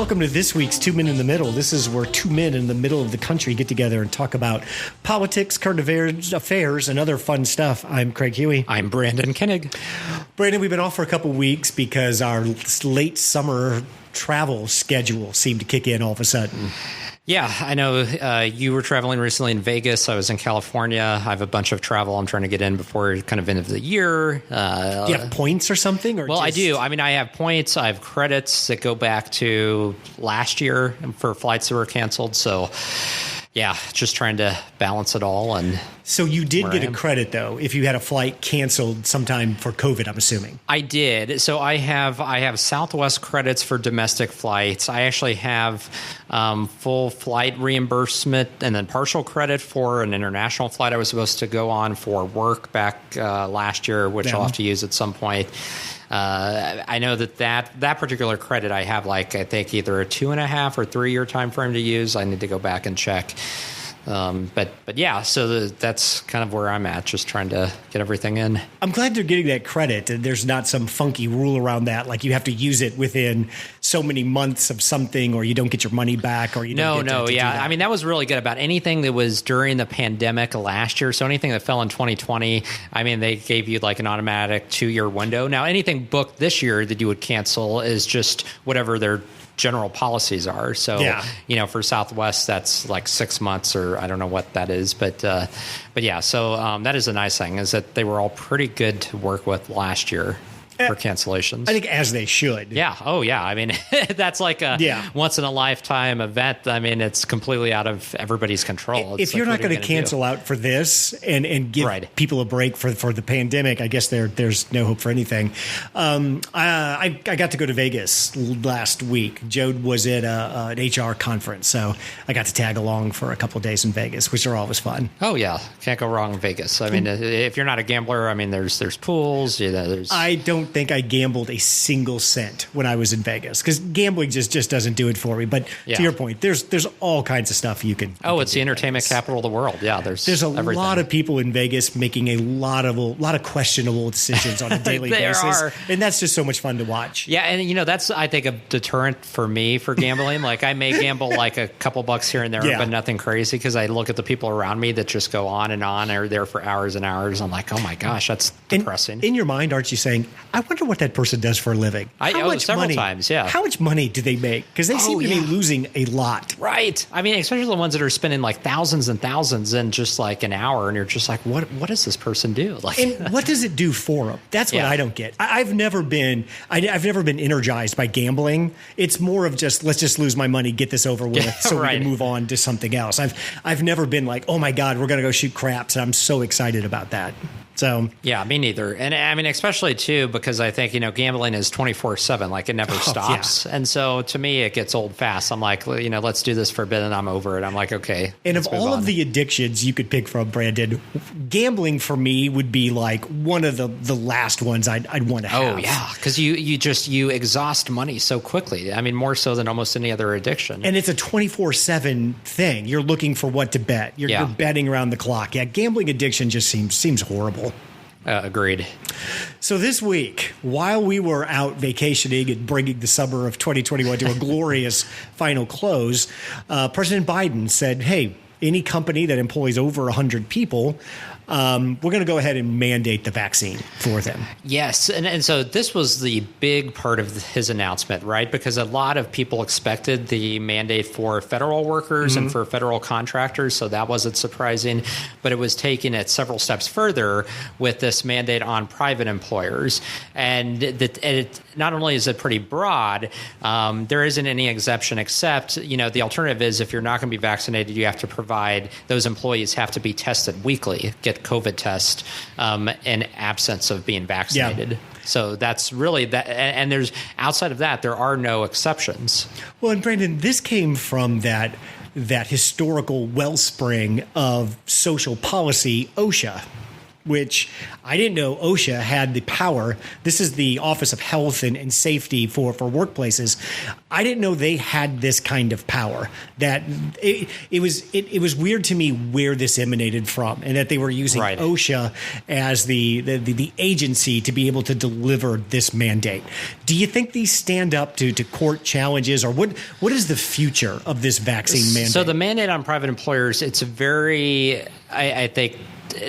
Welcome to this week's Two Men in the Middle. This is where two men in the middle of the country get together and talk about politics, current affairs, and other fun stuff. I'm Craig Huey. I'm Brandon Koenig. Brandon, we've been off for a couple weeks because our late summer travel schedule seemed to kick in all of a sudden. Yeah, I know you were traveling recently in Vegas. I was in California. I have a bunch of travel I'm trying to get in before kind of end of the year. Do you have points or something? Or I do. I mean, I have points. I have credits that go back to last year for flights that were canceled. So, yeah, just trying to balance it all. And so you did get a credit, though, if you had a flight canceled sometime for COVID, I'm assuming. I did. So I have Southwest credits for domestic flights. I actually have full flight reimbursement and then partial credit for an international flight I was supposed to go on for work back last year, which I'll have to use at some point. I know that particular credit I have, I think either a 2.5 or 3 year time frame to use. I need to go back and check. But yeah, so that's kind of where I'm at, just trying to get everything in. I'm glad they're getting that credit, and there's not some funky rule around that, like you have to use it within so many months of something, or you don't get your money back, or you don't get to yeah. I mean, that was really good about anything that was during the pandemic last year. So anything that fell in 2020, I mean, they gave you an automatic 2-year window. Now, anything booked this year that you would cancel is just whatever their general policies are. So, for Southwest, that's 6 months, or I don't know what that is. But yeah, so that is a nice thing, is that they were all pretty good to work with last year for cancellations. I think as they should. Yeah. Oh, yeah. I mean, that's a once in a lifetime event. I mean, it's completely out of every's control. If you're not going to cancel out for this and give people a break for the pandemic, I guess there's no hope for anything. I got to go to Vegas last week. Joe was at an HR conference, so I got to tag along for a couple of days in Vegas, which are always fun. Oh, yeah. Can't go wrong in Vegas. I mean, if you're not a gambler, I mean, there's pools. There's. I don't think I gambled a single cent when I was in Vegas, because gambling just doesn't do it for me. But to your point, there's all kinds of stuff you can. It's the entertainment capital of the world. Yeah, there's everything. Lot of people in Vegas making a lot of questionable decisions on a daily basis, and that's just so much fun to watch. Yeah, and that's, I think, a deterrent for me for gambling. I may gamble a couple bucks here and there, but nothing crazy, because I look at the people around me that just go on and are there for hours and hours. I'm like, oh my gosh, that's depressing. In your mind, aren't you saying, I wonder what that person does for a living? Several times, yeah. How much money do they make? Because they seem to be losing a lot. Right. I mean, especially the ones that are spending thousands and thousands in just an hour, and you're just like, what does this person do? And what does it do for them? That's what I don't get. I've never been energized by gambling. It's more of just, let's just lose my money, get this over with, so we can move on to something else. I've never been like, oh my God, we're going to go shoot craps, and I'm so excited about that. So yeah, me neither. And I mean, especially too, because I think, gambling is 24/7, it never stops. Yeah. And so to me, it gets old fast. I'm like, let's do this for a bit, and I'm over it. I'm like, okay. And of all of the addictions you could pick from, Brandon, gambling for me would be one of the last ones I'd want to have. Oh yeah. Cause you exhaust money so quickly. I mean, more so than almost any other addiction. And it's a 24/7 thing. You're looking for what to bet. You're betting around the clock. Yeah. Gambling addiction just seems horrible. Agreed. So this week, while we were out vacationing and bringing the summer of 2021 to a glorious final close, President Biden said, hey, any company that employs over 100 people, we're going to go ahead and mandate the vaccine for them. Yes. And so this was the big part of his announcement, right? Because a lot of people expected the mandate for federal workers and for federal contractors. So that wasn't surprising. But it was taken it several steps further with this mandate on private employers. And not only is it pretty broad, there isn't any exception except, the alternative is if you're not going to be vaccinated, you have to provide, those employees have to be tested weekly, get COVID test in absence of being vaccinated. Yeah. So that's really that. And there's outside of that, there are no exceptions. Well, and Brandon, this came from that historical wellspring of social policy, OSHA. which I didn't know OSHA had the power. This is the Office of Health and Safety for workplaces. I didn't know they had this kind of power. That it was weird to me where this emanated from, and that they were using OSHA as the agency to be able to deliver this mandate. Do you think these stand up to court challenges, or what is the future of this vaccine mandate? So the mandate on private employers, it's very, I think,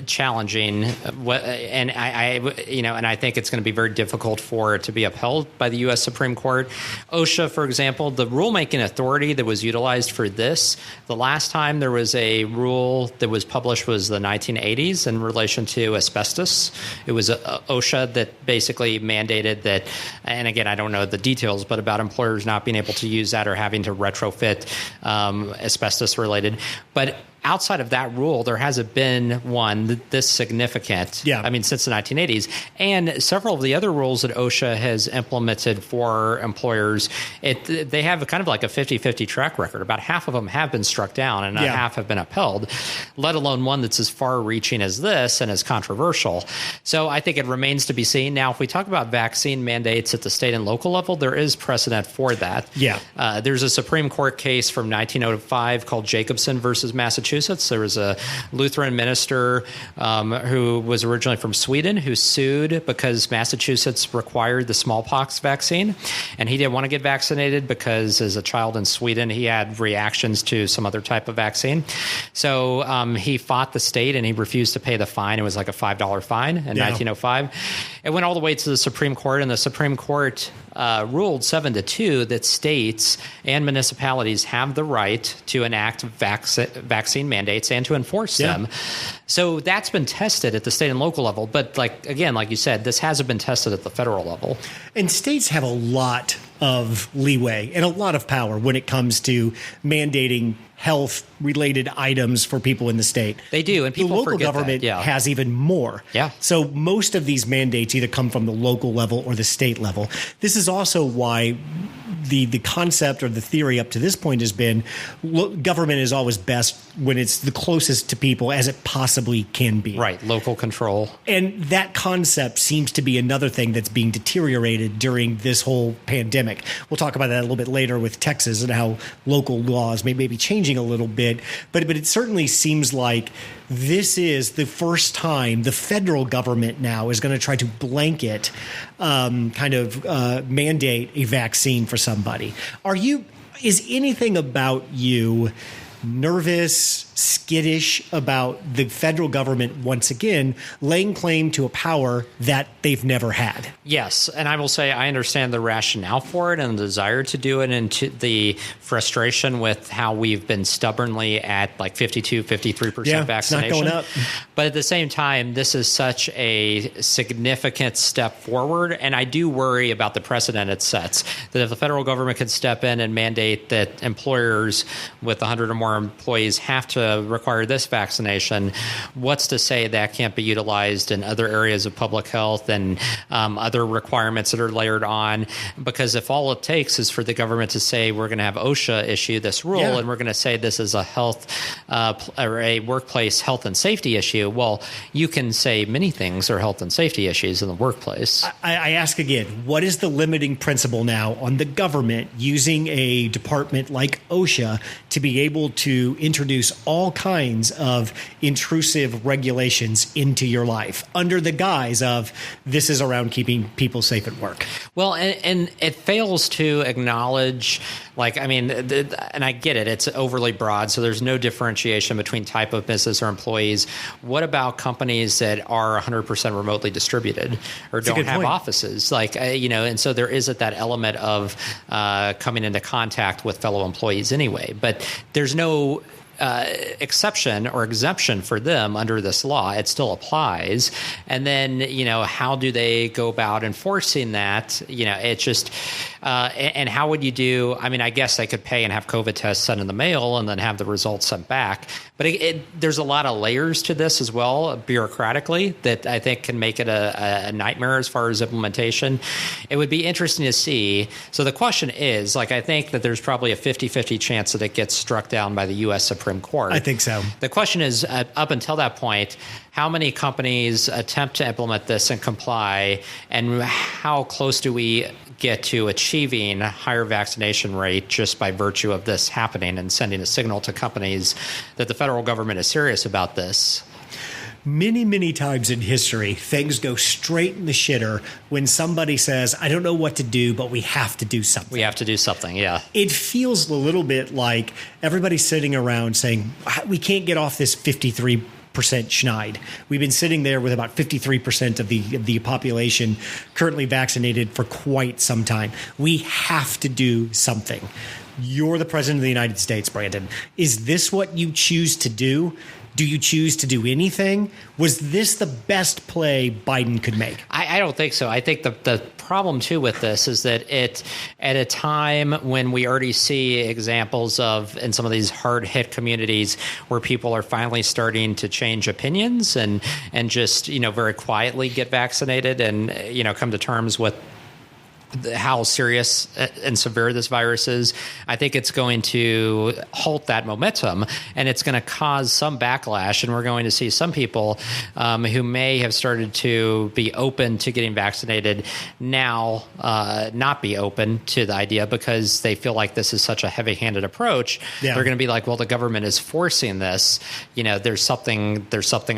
challenging, and I think it's going to be very difficult for it to be upheld by the U.S. Supreme Court. OSHA, for example, the rulemaking authority that was utilized for this, the last time there was a rule that was published was the 1980s in relation to asbestos. It was OSHA that basically mandated that, and again, I don't know the details, but about employers not being able to use that or having to retrofit asbestos related. But outside of that rule, there hasn't been one this significant, since the 1980s. And several of the other rules that OSHA has implemented for employers, they have kind of like a 50-50 track record. About half of them have been struck down and half have been upheld, let alone one that's as far-reaching as this and as controversial. So I think it remains to be seen. Now, if we talk about vaccine mandates at the state and local level, there is precedent for that. There's a Supreme Court case from 1905 called Jacobson versus Massachusetts. There was a Lutheran minister who was originally from Sweden who sued because Massachusetts required the smallpox vaccine, and he didn't want to get vaccinated because as a child in Sweden he had reactions to some other type of vaccine. So he fought the state and he refused to pay the fine. It was like a $5 fine in 1905. It went all the way to the Supreme Court, and the Supreme Court ruled 7-2 that states and municipalities have the right to enact vaccine mandates and to enforce them. So that's been tested at the state and local level. But like you said, this hasn't been tested at the federal level. And states have a lot of leeway and a lot of power when it comes to mandating health-related items for people in the state. They do, and people the local forget government that. has even more. So most of these mandates either come from the local level or the state level. This is also why the concept or the theory up to this point has been government is always best when it's the closest to people as it possibly can be. Right, local control. And that concept seems to be another thing that's being deteriorated during this whole pandemic. We'll talk about that a little bit later with Texas and how local laws may be changing a little bit. But it certainly seems like this is the first time the federal government now is going to try to blanket mandate a vaccine for somebody. Is anything about you nervous, skittish about the federal government once again laying claim to a power that they've never had? Yes, and I will say I understand the rationale for it and the desire to do it, and the frustration with how we've been stubbornly at like 52, 53% vaccination. It's not going up. But at the same time, this is such a significant step forward, and I do worry about the precedent it sets, that if the federal government could step in and mandate that employers with 100 or more employees have to require this vaccination, what's to say that can't be utilized in other areas of public health and other requirements that are layered on? Because if all it takes is for the government to say we're going to have OSHA issue this rule and we're going to say this is a health or a workplace health and safety issue, well, you can say many things are health and safety issues in the workplace. I ask again, what is the limiting principle now on the government using a department like OSHA to be able to introduce all kinds of intrusive regulations into your life under the guise of this is around keeping people safe at work? Well, and it fails to acknowledge, and I get it, it's overly broad, so there's no differentiation between type of business or employees. What about companies that are 100% remotely distributed or don't have offices? And so there isn't that element of coming into contact with fellow employees anyway. But there's no exception or exemption for them under this law. It still applies. And then, how do they go about enforcing that? It's just, and how would you do? I guess they could pay and have COVID tests sent in the mail and then have the results sent back. But there's a lot of layers to this as well, bureaucratically, that I think can make it a nightmare as far as implementation. It would be interesting to see. So the question is, I think that there's probably a 50-50 chance that it gets struck down by the U.S. Supreme Supreme Court. I think so. The question is, up until that point, how many companies attempt to implement this and comply, and how close do we get to achieving a higher vaccination rate just by virtue of this happening and sending a signal to companies that the federal government is serious about this? Many, many times in history, things go straight in the shitter when somebody says, I don't know what to do, but we have to do something. We have to do something, yeah. It feels a little bit like everybody's sitting around saying, we can't get off this 53% schneid. We've been sitting there with about 53% of the population currently vaccinated for quite some time. We have to do something. You're the president of the United States, Brandon. Is this what you choose to do? Do you choose to do anything? Was this the best play Biden could make? I don't think so. I think the problem, too, with this is that it, at a time when we already see examples of, in some of these hard-hit communities, where people are finally starting to change opinions and just, very quietly get vaccinated and, come to terms with how serious and severe this virus is, I think it's going to halt that momentum, and it's going to cause some backlash. And we're going to see some people who may have started to be open to getting vaccinated now not be open to the idea because they feel like this is such a heavy-handed approach. Yeah. They're going to be like, well, the government is forcing this. There's something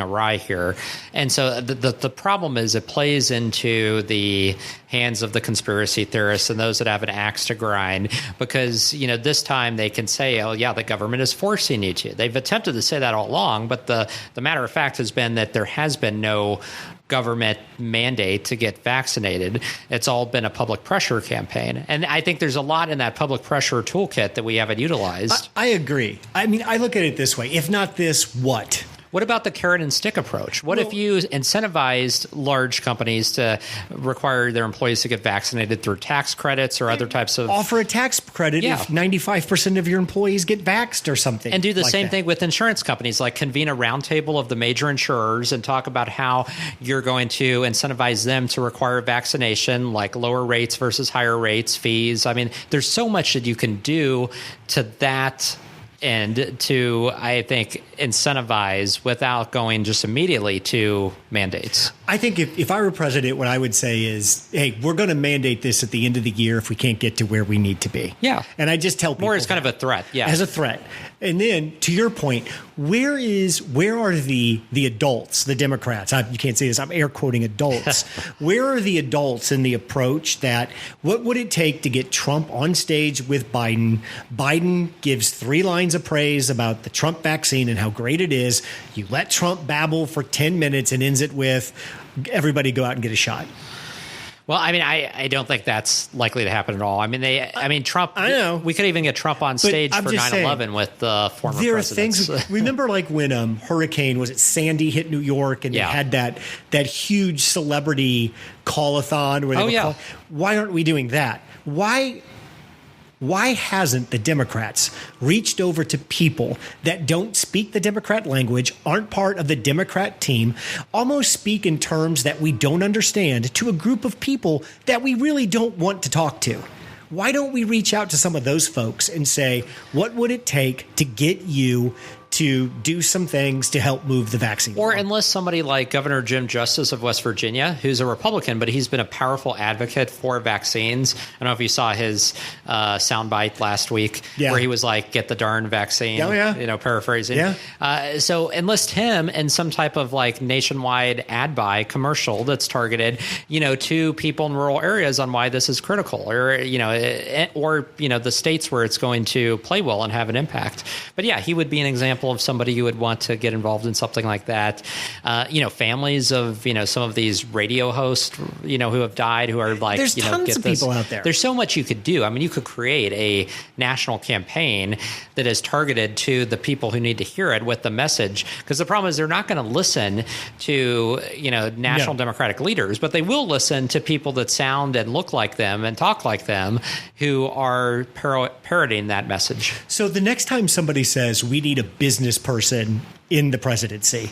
awry here. And so the problem is it plays into the hands of the conspiracy theorists and those that have an axe to grind, because this time they can say, oh yeah, the government is forcing you to. They've attempted to say that all along, but the matter of fact has been that there has been no government mandate to get vaccinated. It's all been a public pressure campaign. And I think there's a lot in that public pressure toolkit that we haven't utilized. I agree. I mean, I look at it this way. If not this, what? What about the carrot and stick approach? What if you incentivized large companies to require their employees to get vaccinated through tax credits or other types of... Offer a tax credit if 95% of your employees get vaxxed or something. And do the same thing with insurance companies, like convene a roundtable of the major insurers and talk about how you're going to incentivize them to require vaccination, like lower rates versus higher rates, fees. I mean, there's so much that you can do to that and to, I think, incentivize without going just immediately to mandates. I think if I were president, what I would say is, hey, we're going to mandate this at the end of the year if we can't get to where we need to be. Yeah. And I just tell people. More as kind of a threat, yeah. As a threat. And then, to your point, where are the adults, the Democrats? You can't see this. I'm air quoting adults. Where are the adults in the approach that what would it take to get Trump on stage with Biden? Biden gives 3 lines of praise about the Trump vaccine and how great it is. You let Trump babble for 10 minutes and ends it with everybody go out and get a shot. Well, I mean, I don't think that's likely to happen at all. I mean, Trump. I know we could even get Trump on stage for 9/11 with the former there presidents. Are things. Remember, like when Hurricane was it Sandy hit New York, and they had that huge celebrity call-a-thon. Where they why aren't we doing that? Why hasn't the Democrats reached over to people that don't speak the Democrat language, aren't part of the Democrat team, almost speak in terms that we don't understand to a group of people that we really don't want to talk to? Why don't we reach out to some of those folks and say, what would it take to get you to do some things to help move the vaccine? Or enlist somebody like Governor Jim Justice of West Virginia, who's a Republican, but he's been a powerful advocate for vaccines. I don't know if you saw his soundbite last week where he was like, get the darn vaccine, paraphrasing. Yeah. So enlist him in some type of like nationwide ad buy commercial that's targeted, to people in rural areas on why this is critical, or the states where it's going to play well and have an impact. But yeah, he would be an example of somebody you would want to get involved in something like that. Families of, some of these radio hosts, who have died, who are like, there's tons of people out there. There's so much you could do. I mean, you could create a national campaign that is targeted to the people who need to hear it with the message. Because the problem is they're not going to listen to, national Democratic leaders, but they will listen to people that sound and look like them and talk like them who are parroting that message. So the next time somebody says we need a business person in the presidency,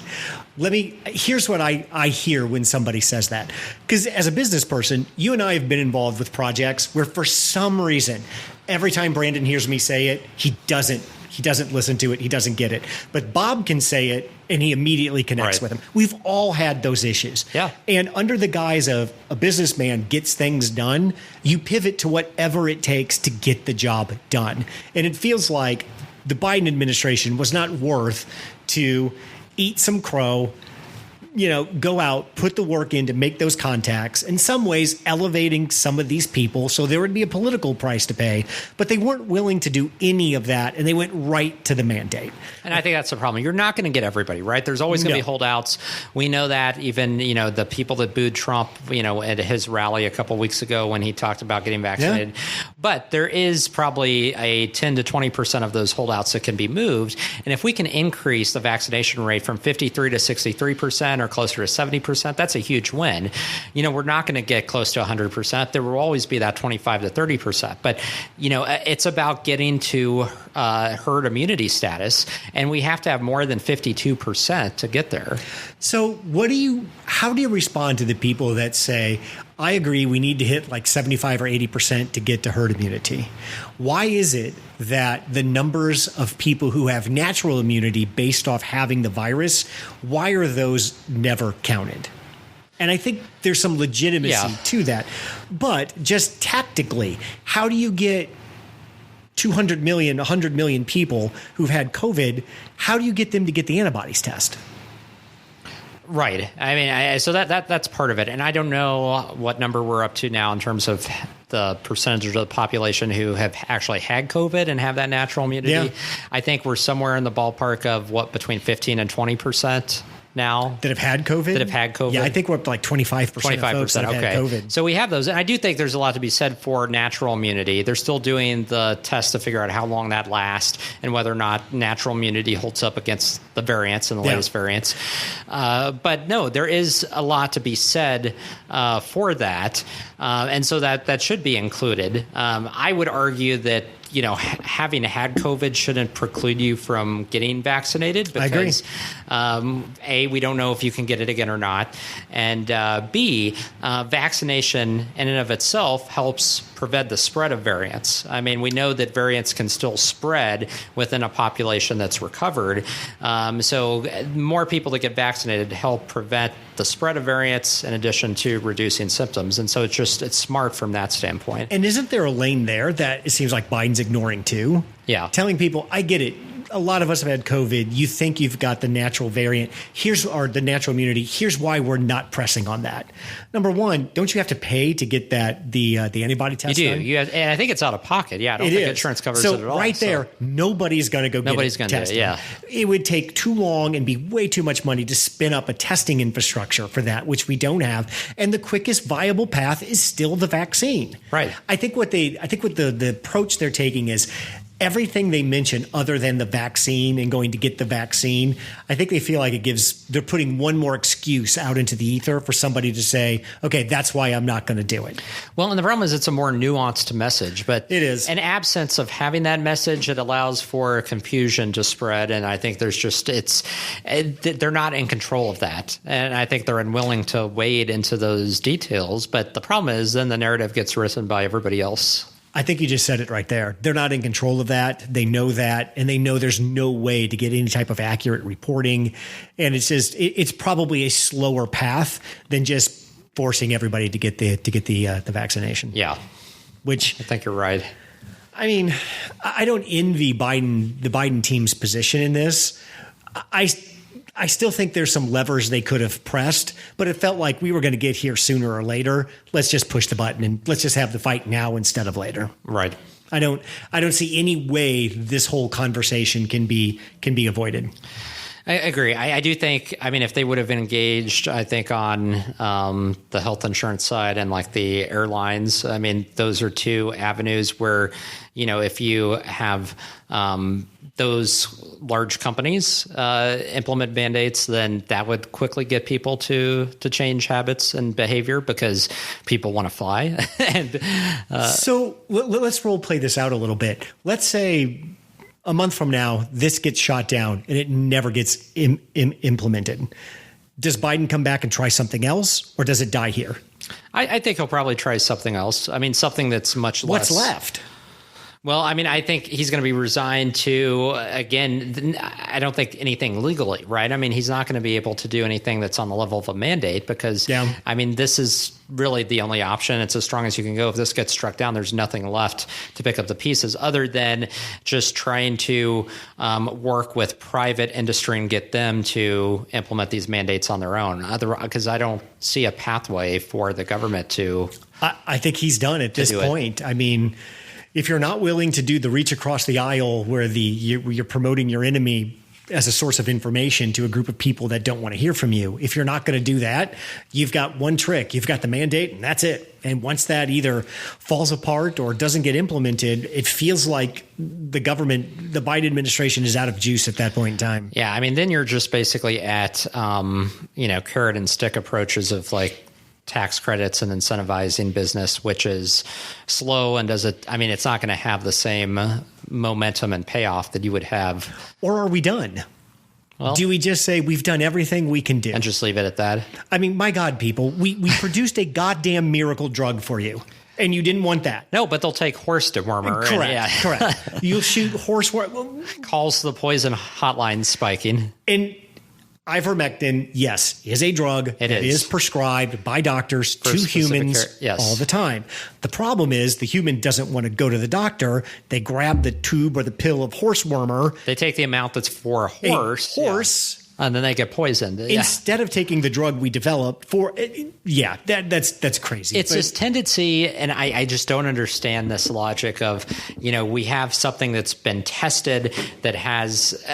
here's what I hear when somebody says that. Because as a business person, you and I have been involved with projects where for some reason, every time Brandon hears me say it, he doesn't He doesn't listen to it. He doesn't get it. But Bob can say it, and he immediately connects with him. We've all had those issues. Yeah. And under the guise of a businessman gets things done, you pivot to whatever it takes to get the job done. And it feels like the Biden administration was not worth to eat some crow, go out, put the work in to make those contacts, in some ways elevating some of these people so there would be a political price to pay. But they weren't willing to do any of that, and they went right to the mandate. And I think that's the problem. You're not going to get everybody, right? There's always going to be holdouts. We know that. Even, the people that booed Trump, at his rally a couple weeks ago when he talked about getting vaccinated. Yeah. But there is probably a 10 to 20% of those holdouts that can be moved. And if we can increase the vaccination rate from 53 to 63%, or closer to 70%, that's a huge win. We're not going to get close to 100%. There will always be that 25 to 30%. But, it's about getting to herd immunity status, and we have to have more than 52% to get there. So how do you respond to the people that say, I agree, we need to hit like 75 or 80% to get to herd immunity? Why is it that the numbers of people who have natural immunity based off having the virus, why are those never counted? And I think there's some legitimacy to that. But just tactically, how do you get 200 million, 100 million people who've had COVID, how do you get them to get the antibodies test? Right. I mean, so that's part of it. And I don't know what number we're up to now in terms of the percentage of the population who have actually had COVID and have that natural immunity. Yeah. I think we're somewhere in the ballpark of between 15 and 20% now that have had COVID. Yeah, I think we're up to like 25% of folks that have had COVID. So we have those. And I do think there's a lot to be said for natural immunity. They're still doing the test to figure out how long that lasts and whether or not natural immunity holds up against the variants and the latest variants. But no, there is a lot to be said for that. And so that should be included. I would argue that having had COVID shouldn't preclude you from getting vaccinated because, A, we don't know if you can get it again or not, and B, vaccination in and of itself helps prevent the spread of variants. I mean, we know that variants can still spread within a population that's recovered. So more people that get vaccinated help prevent the spread of variants in addition to reducing symptoms. And so it's smart from that standpoint. And isn't there a lane there that it seems like Biden's ignoring too? Yeah. Telling people, I get it. A lot of us have had COVID. You think you've got the natural variant. The natural immunity. Here's why we're not pressing on that. Number one, don't you have to pay to get the antibody test You do. done? You have, and I think it's out of pocket. Yeah, I don't think insurance covers it at all. Right there, nobody's going to go get it tested. Yeah. It would take too long and be way too much money to spin up a testing infrastructure for that, which we don't have. And the quickest viable path is still the vaccine. Right. I think what the approach they're taking is everything they mention other than the vaccine and going to get the vaccine, I think they feel like they're putting one more excuse out into the ether for somebody to say, okay, that's why I'm not going to do it. Well, and the problem is it's a more nuanced message, but it is an absence of having that message. It allows for confusion to spread. And I think they're not in control of that. And I think they're unwilling to wade into those details. But the problem is then the narrative gets written by everybody else. I think you just said it right there. They're not in control of that. They know that, and they know there's no way to get any type of accurate reporting. And it's probably a slower path than just forcing everybody to get the vaccination. Yeah, which I think you're right. I mean, I don't envy the Biden team's position in this. I still think there's some levers they could have pressed, but it felt like we were going to get here sooner or later. Let's just push the button and let's just have the fight now instead of later. Right. I don't see any way this whole conversation can be avoided. I agree. I do think, if they would have engaged, I think on the health insurance side and like the airlines, those are two avenues where, if you have those large companies implement mandates, then that would quickly get people to change habits and behavior because people want to fly. So let's role play this out a little bit. Let's say a month from now, this gets shot down and it never gets implemented. Does Biden come back and try something else, or does it die here? I think he'll probably try something else. Something that's much less. What's left? Well, I mean, I think he's going to be resigned to, again, I don't think anything legally, right? I mean, he's not going to be able to do anything that's on the level of a mandate because, I mean, this is really the only option. It's as strong as you can go. If this gets struck down, there's nothing left to pick up the pieces other than just trying to work with private industry and get them to implement these mandates on their own. Because I don't see a pathway for the government to. I think he's done at this point. I mean, if you're not willing to do the reach across the aisle where you're promoting your enemy as a source of information to a group of people that don't want to hear from you, if you're not going to do that, you've got one trick. You've got the mandate, and that's it. And once that either falls apart or doesn't get implemented, it feels like the government, the Biden administration, is out of juice at that point in time. Yeah, I mean, then you're just basically at, carrot and stick approaches of like tax credits and incentivizing business, which is slow and it's not going to have the same momentum and payoff that you would have. Or are we done? Well, do we just say we've done everything we can do? And just leave it at that? I mean, my God, people, we produced a goddamn miracle drug for you. And you didn't want that. No, but they'll take horse dewormer. Correct. You'll shoot horse dewormer. Calls the poison hotline spiking. And ivermectin, yes, is a drug that is prescribed by doctors to humans all the time. The problem is the human doesn't want to go to the doctor. They grab the tube or the pill of horsewormer. They take the amount that's for a horse. And then they get poisoned. Instead of taking the drug we developed for, that's crazy. It's this tendency, and I just don't understand this logic of, we have something that's been tested that has,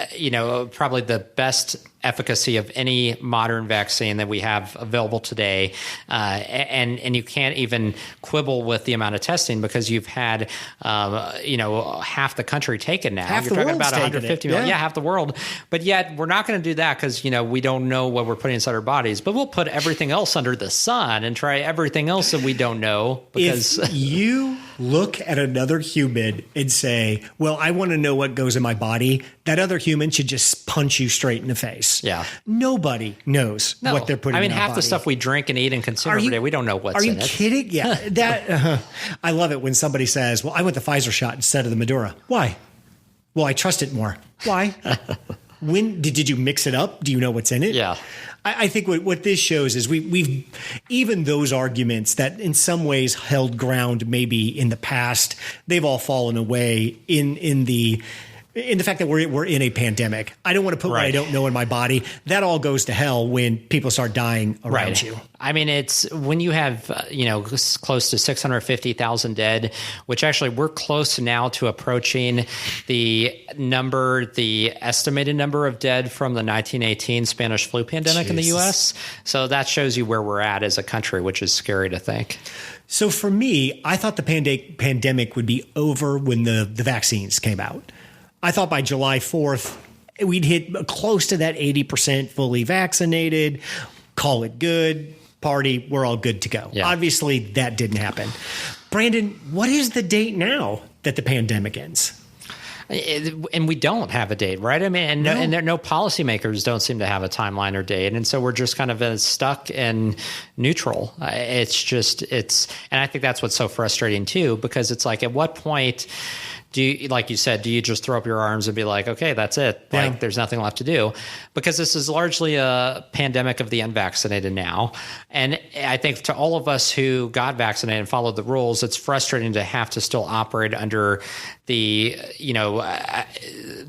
probably the best efficacy of any modern vaccine that we have available today, and you can't even quibble with the amount of testing because you've had half the country taken now. You're talking about 150 million, half the world, but yet we're not going to do that because we don't know what we're putting inside our bodies. But we'll put everything else under the sun and try everything else that we don't know. Because if you look at another human and say, "Well, I want to know what goes in my body," that other human should just punch you straight in the face. Yeah. Nobody knows what they're putting in our half body. The stuff we drink and eat and consume every day, we don't know what's in it. Are you kidding? Yeah. I love it when somebody says, well, I want the Pfizer shot instead of the Maduro. Why? Well, I trust it more. Why? When did you mix it up? Do you know what's in it? Yeah. I think what this shows is we've even those arguments that in some ways held ground maybe in the past, they've all fallen away in the fact that we're in a pandemic. I don't want to put what I don't know in my body. That all goes to hell when people start dying around you. I mean, it's when you have, close to 650,000 dead, which actually we're close now to approaching the estimated number of dead from the 1918 Spanish flu pandemic in the U.S. So that shows you where we're at as a country, which is scary to think. So for me, I thought the pandemic would be over when the vaccines came out. I thought by July 4th, we'd hit close to that 80% fully vaccinated, call it good, party, we're all good to go. Yeah. Obviously, that didn't happen. Brandon, what is the date now that the pandemic ends? And we don't have a date, right? I mean, no policymakers don't seem to have a timeline or date. And so we're just kind of stuck in neutral. And I think that's what's so frustrating too, because it's like, at what point do you, like you said, do you just throw up your arms and be like, okay, that's it? Like, there's nothing left to do. Because this is largely a pandemic of the unvaccinated now. And I think to all of us who got vaccinated and followed the rules, it's frustrating to have to still operate under the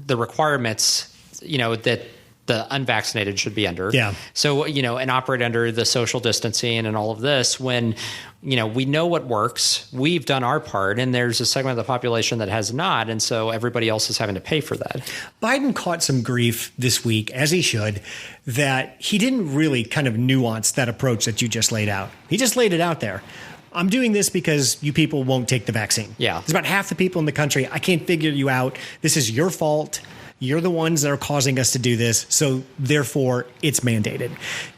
requirements, that the unvaccinated should be under. Yeah. So, and operate under the social distancing and all of this when, we know what works. We've done our part, and there's a segment of the population that has not. And so everybody else is having to pay for that. Biden caught some grief this week, as he should, that he didn't really kind of nuance that approach that you just laid out. He just laid it out there. I'm doing this because you people won't take the vaccine. Yeah. There's about half the people in the country. I can't figure you out. This is your fault. You're the ones that are causing us to do this. So therefore, it's mandated.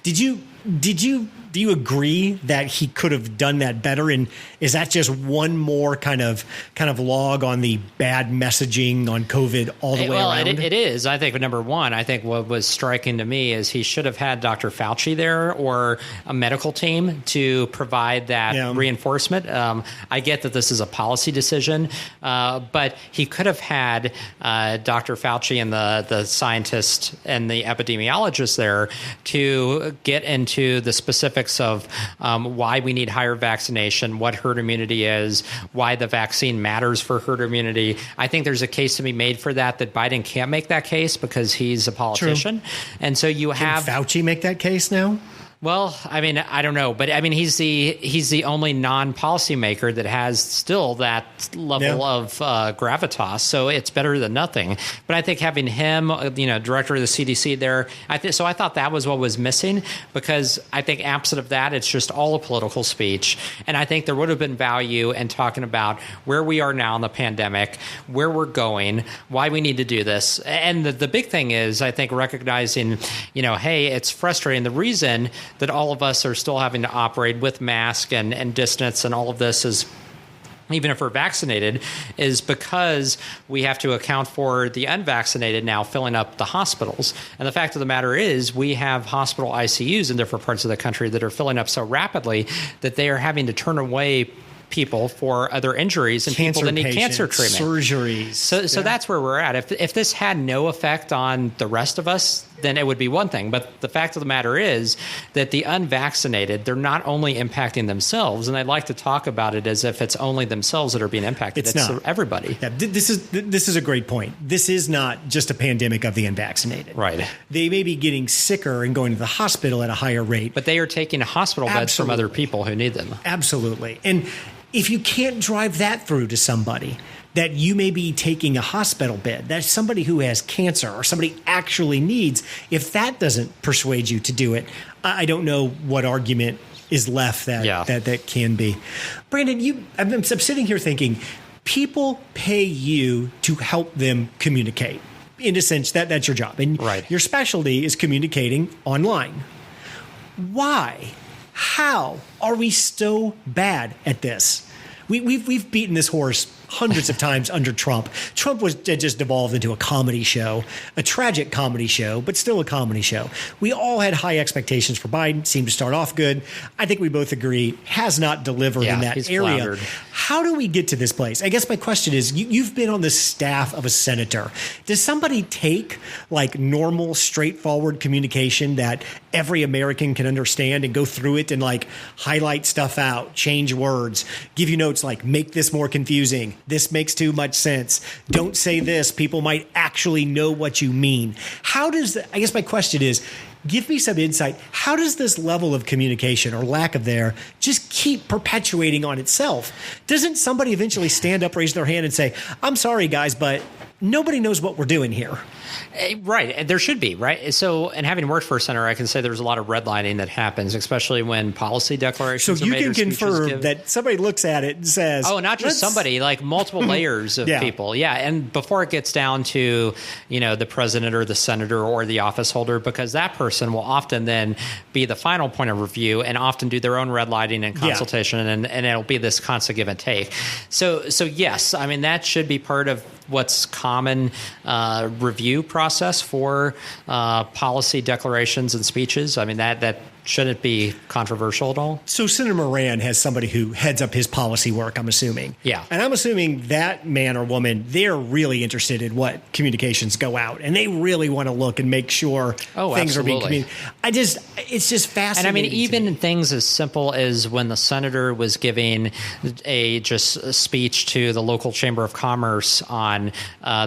Did you Do you agree that he could have done that better? And is that just one more kind of log on the bad messaging on COVID all the way around? It is. I think number one, I think what was striking to me is he should have had Dr. Fauci there or a medical team to provide that reinforcement. I get that this is a policy decision, but he could have had Dr. Fauci and the scientist and the epidemiologist there to get into the specifics of why we need higher vaccination, what herd immunity is, why the vaccine matters for herd immunity. I think there's a case to be made for that Biden can't make that case because he's a politician. True. And so you have Fauci make that case now? Well, I mean, I don't know, but I mean, he's the only non-policymaker that has still that level of gravitas, so it's better than nothing. But I think having him, director of the CDC there, I thought that was what was missing, because I think absent of that, it's just all a political speech. And I think there would have been value in talking about where we are now in the pandemic, where we're going, why we need to do this. And the big thing is, I think, recognizing, hey, it's frustrating. The reason that all of us are still having to operate with mask and distance and all of this is, even if we're vaccinated, is because we have to account for the unvaccinated now filling up the hospitals. And the fact of the matter is we have hospital ICUs in different parts of the country that are filling up so rapidly that they are having to turn away people for other injuries and cancer people that need cancer treatment. Surgeries. So that's where we're at. If this had no effect on the rest of us, then it would be one thing. But the fact of the matter is that the unvaccinated, they're not only impacting themselves, and I'd like to talk about it as if it's only themselves that are being impacted. It's not. Everybody. Yeah, this is a great point. This is not just a pandemic of the unvaccinated. Right. They may be getting sicker and going to the hospital at a higher rate. But they are taking hospital beds from other people who need them. Absolutely. And if you can't drive that through to somebody, that you may be taking a hospital bed, that's somebody who has cancer or somebody actually needs, if that doesn't persuade you to do it, I don't know what argument is left that can be. Brandon, I'm sitting here thinking, people pay you to help them communicate. In a sense, that's your job. And your specialty is communicating online. Why? How are we so bad at this? We've beaten this horse hundreds of times under Trump. Trump just devolved into a comedy show, a tragic comedy show, but still a comedy show. We all had high expectations for Biden. Seemed to start off good. I think we both agree has not delivered in that area. Floundered. How do we get to this place? I guess my question is, you've been on the staff of a senator. Does somebody take like normal, straightforward communication that every American can understand and go through it and like highlight stuff out, change words, give you notes like make this more confusing? This makes too much sense. Don't say this. People might actually know what you mean. I guess my question is, give me some insight. How does this level of communication or lack of there just keep perpetuating on itself? Doesn't somebody eventually stand up, raise their hand and say, I'm sorry, guys, but nobody knows what we're doing here? Right. There should be, right? So, and having worked for a senator, I can say there's a lot of redlining that happens, especially when policy declarations are made. So you can confirm that somebody looks at it and says... Oh, not just somebody, like multiple layers of people. Yeah. And before it gets down to, the president or the senator or the office holder, because that person will often then be the final point of review and often do their own redlining and consultation, and it'll be this constant give and take. So yes, I mean, that should be part of what's common review process for policy declarations and speeches. I mean, that shouldn't be controversial at all. So Senator Moran has somebody who heads up his policy work, I'm assuming. Yeah. And I'm assuming that man or woman, they're really interested in what communications go out, and they really want to look and make sure things are being communicated. It's just fascinating. And I mean, even in things as simple as when the senator was giving a speech to the local chamber of commerce on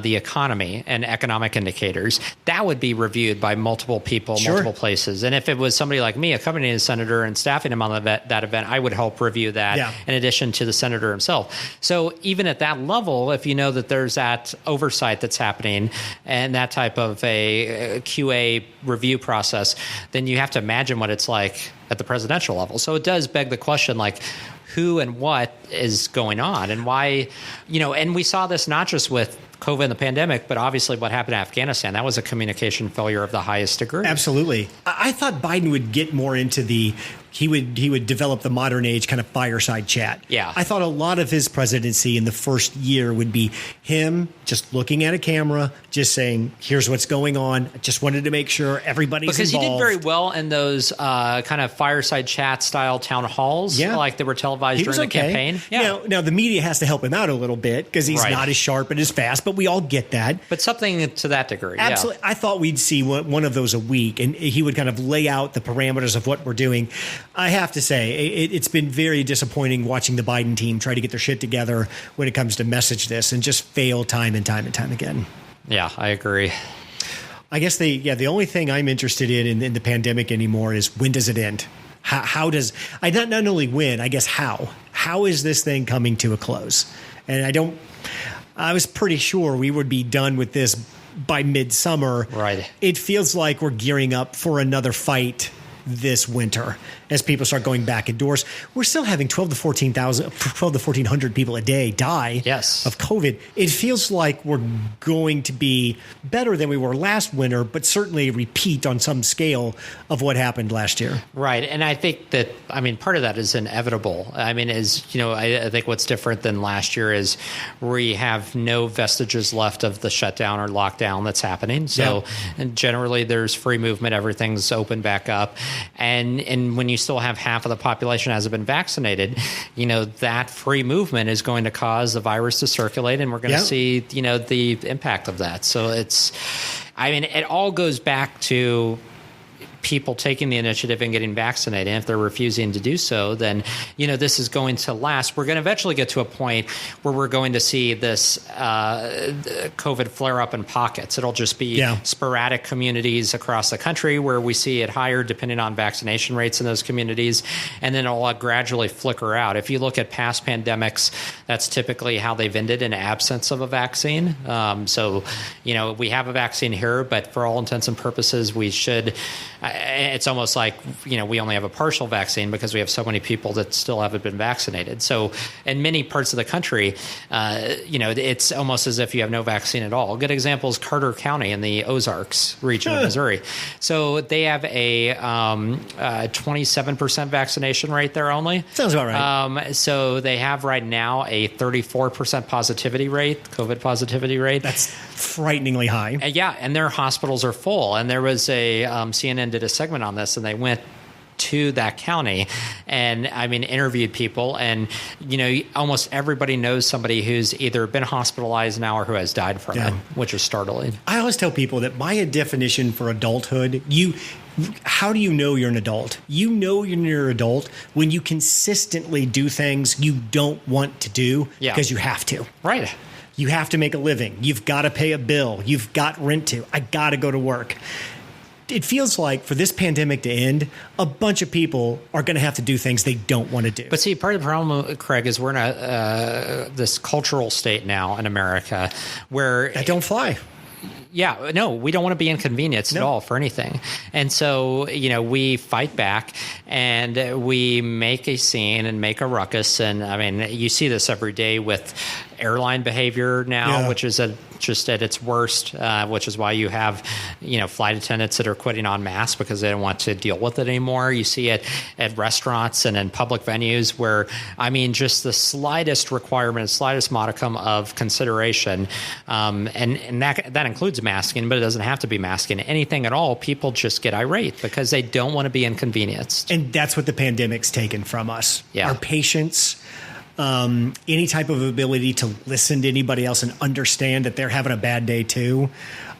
the economy and economic indicators, that would be reviewed by multiple people, multiple places. And if it was somebody like me accompanying the senator and staffing him on that event, I would help review that in addition to the senator himself. So even at that level, if you know that there's that oversight that's happening and that type of a QA review process, then you have to imagine what it's like at the presidential level. So it does beg the question, like, who and what is going on and why, and we saw this not just with COVID and the pandemic, but obviously what happened in Afghanistan. That was a communication failure of the highest degree. Absolutely. I thought Biden would get more into the he would develop the modern age kind of fireside chat. Yeah. I thought a lot of his presidency in the first year would be him just looking at a camera, just saying, here's what's going on. I just wanted to make sure everybody's because involved. He did very well in those kind of fireside chat style town halls, like they were televised during the campaign. Yeah. Now, the media has to help him out a little bit because he's not as sharp and as fast, but we all get that. But something to that degree. Absolutely. Yeah. I thought we'd see one of those a week, and he would kind of lay out the parameters of what we're doing. I have to say, it's been very disappointing watching the Biden team try to get their shit together when it comes to message this and just fail time and time and time again. Yeah, I agree. I guess the only thing I'm interested in the pandemic anymore is when does it end? How does not only when, I guess how is this thing coming to a close? And I was pretty sure we would be done with this by midsummer. Right. It feels like we're gearing up for another fight this winter as people start going back indoors. We're still having 12 to 1,400 people a day die of COVID. It feels like we're going to be better than we were last winter, but certainly a repeat on some scale of what happened last year. Right. And I think that, part of that is inevitable. I think what's different than last year is we have no vestiges left of the shutdown or lockdown that's happening. So and generally there's free movement. Everything's open back up. And when you still have half of the population hasn't been vaccinated, that free movement is going to cause the virus to circulate, and we're going to see, the impact of that. So it all goes back to people taking the initiative and getting vaccinated. And if they're refusing to do so, then, this is going to last. We're going to eventually get to a point where we're going to see this COVID flare up in pockets. It'll just be sporadic communities across the country where we see it higher depending on vaccination rates in those communities. And then it'll gradually flicker out. If you look at past pandemics, that's typically how they've ended in absence of a vaccine. We have a vaccine here, but for all intents and purposes, we should... It's almost like, we only have a partial vaccine because we have so many people that still haven't been vaccinated. So in many parts of the country, it's almost as if you have no vaccine at all. A good example is Carter County in the Ozarks region of Missouri. So they have a 27% vaccination rate there only. Sounds about right. So they have right now a 34% positivity rate, COVID positivity rate. That's frighteningly high. And their hospitals are full. And there was a CNN did a segment on this, and they went to that county and interviewed people, and almost everybody knows somebody who's either been hospitalized now or who has died from it, which is startling. I always tell people that my definition for adulthood, how do you know you're an adult? You know you're an adult when you consistently do things you don't want to do because you have to. Right. You have to make a living. You've got to pay a bill. You've got rent to. I got to go to work. It feels like for this pandemic to end, a bunch of people are going to have to do things they don't want to do. But see, part of the problem, Craig, is we're in this cultural state now in America where... That don't fly. Yeah, no, we don't want to be inconvenienced at all for anything. And so, we fight back and we make a scene and make a ruckus. And you see this every day with airline behavior now, which is just at its worst, which is why you have, flight attendants that are quitting en masse because they don't want to deal with it anymore. You see it at restaurants and in public venues where, just the slightest requirement, slightest modicum of consideration, and that includes masking, but it doesn't have to be masking. Anything at all, people just get irate because they don't want to be inconvenienced. And that's what the pandemic's taken from us. Yeah. Our patience, any type of ability to listen to anybody else and understand that they're having a bad day too.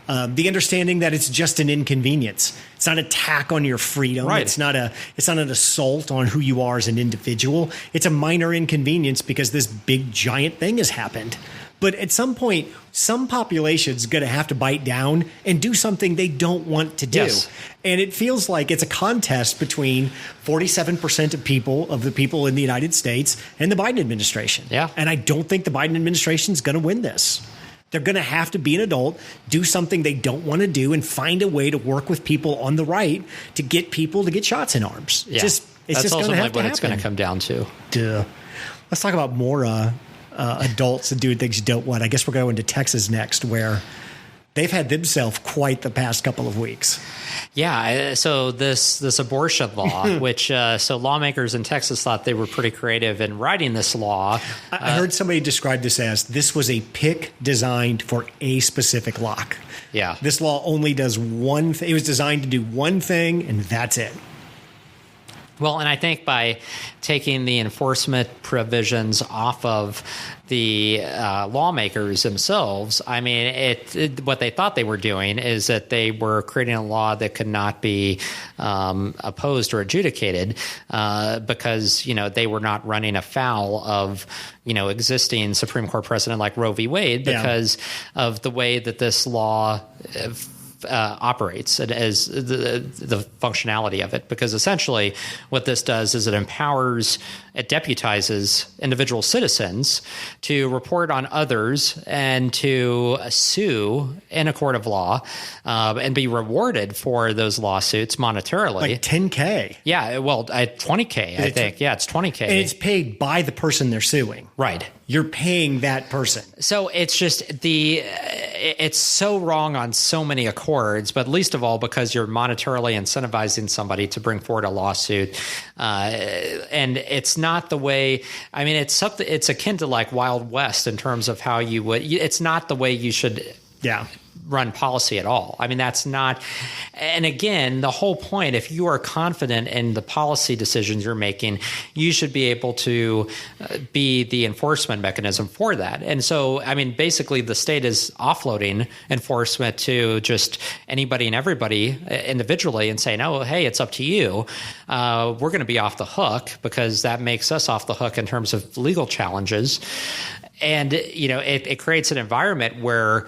The understanding that it's just an inconvenience. It's not an attack on your freedom. Right. It's not an assault on who you are as an individual. It's a minor inconvenience because this big giant thing has happened. But at some point, some population's going to have to bite down and do something they don't want to do. Yes. And it feels like it's a contest between 47% of the people in the United States and the Biden administration. Yeah. And I don't think the Biden administration is going to win this. They're going to have to be an adult, do something they don't want to do, and find a way to work with people on the right to get people to get shots in arms. Yeah. It's just going to have to happen. It's going to come down to. Duh. Let's talk about more adults that do things you don't want. I guess we're going to Texas next, where they've had themselves quite the past couple of weeks. Yeah, so this abortion law, which so lawmakers in Texas thought they were pretty creative in writing this law. I heard somebody describe this as this was a pick designed for a specific lock. Yeah. This law only does one thing. It was designed to do one thing, and that's it. Well, and I think by taking the enforcement provisions off of the lawmakers themselves, I mean, what they thought they were doing is that they were creating a law that could not be opposed or adjudicated because, they were not running afoul of, existing Supreme Court precedent like Roe v. Wade because of the way that this law operates as the functionality of it, because essentially what this does is it deputizes individual citizens to report on others and to sue in a court of law and be rewarded for those lawsuits monetarily. Like $10K. Yeah, well, $20K, I think. Yeah, it's $20K. And it's paid by the person they're suing. Right. You're paying that person. So it's just it's so wrong on so many accords, but least of all because you're monetarily incentivizing somebody to bring forward a lawsuit. And it's not the way, I mean, it's akin to like Wild West in terms of how it's not the way you should run policy at all. I mean, that's not, and again, the whole point, if you are confident in the policy decisions you're making, you should be able to be the enforcement mechanism for that. And so, I mean, basically the state is offloading enforcement to just anybody and everybody individually and saying, oh, hey, it's up to you. We're going to be off the hook because that makes us off the hook in terms of legal challenges. And, it creates an environment where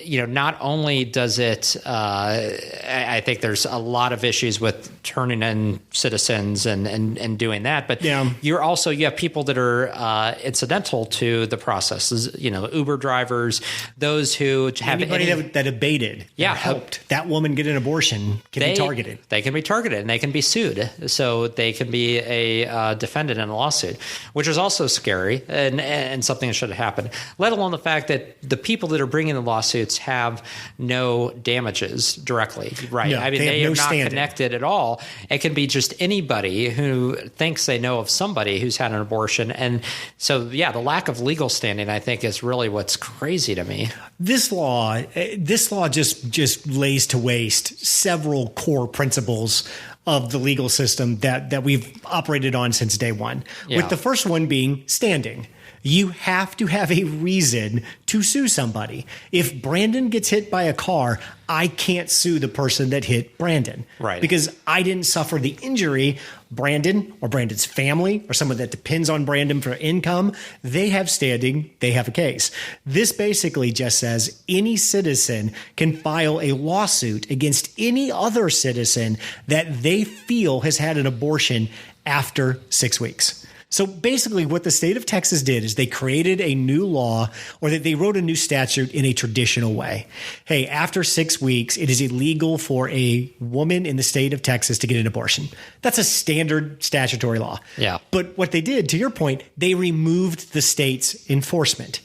not only does it, I think there's a lot of issues with turning in citizens and doing that, but you have people that are incidental to the process, Uber drivers, those who have anybody that abated, helped that woman get an abortion can be targeted. They can be targeted and they can be sued. So they can be a defendant in a lawsuit, which is also scary and something that should have happened, let alone the fact that the people that are bringing the lawsuits have no damages directly, right? No, I mean, they are not connected at all. It can be just anybody who thinks they know of somebody who's had an abortion. And so, the lack of legal standing, I think, is really what's crazy to me. This law just lays to waste several core principles of the legal system that we've operated on since day one, with the first one being standing. You have to have a reason to sue somebody. If Brandon gets hit by a car, I can't sue the person that hit Brandon. Right. Because I didn't suffer the injury. Brandon or Brandon's family or someone that depends on Brandon for income, they have standing, they have a case. This basically just says any citizen can file a lawsuit against any other citizen that they feel has had an abortion after 6 weeks. So basically what the state of Texas did is they created a new law, or that they wrote a new statute in a traditional way. Hey, after 6 weeks, it is illegal for a woman in the state of Texas to get an abortion. That's a standard statutory law. Yeah. But what they did, to your point, they removed the state's enforcement.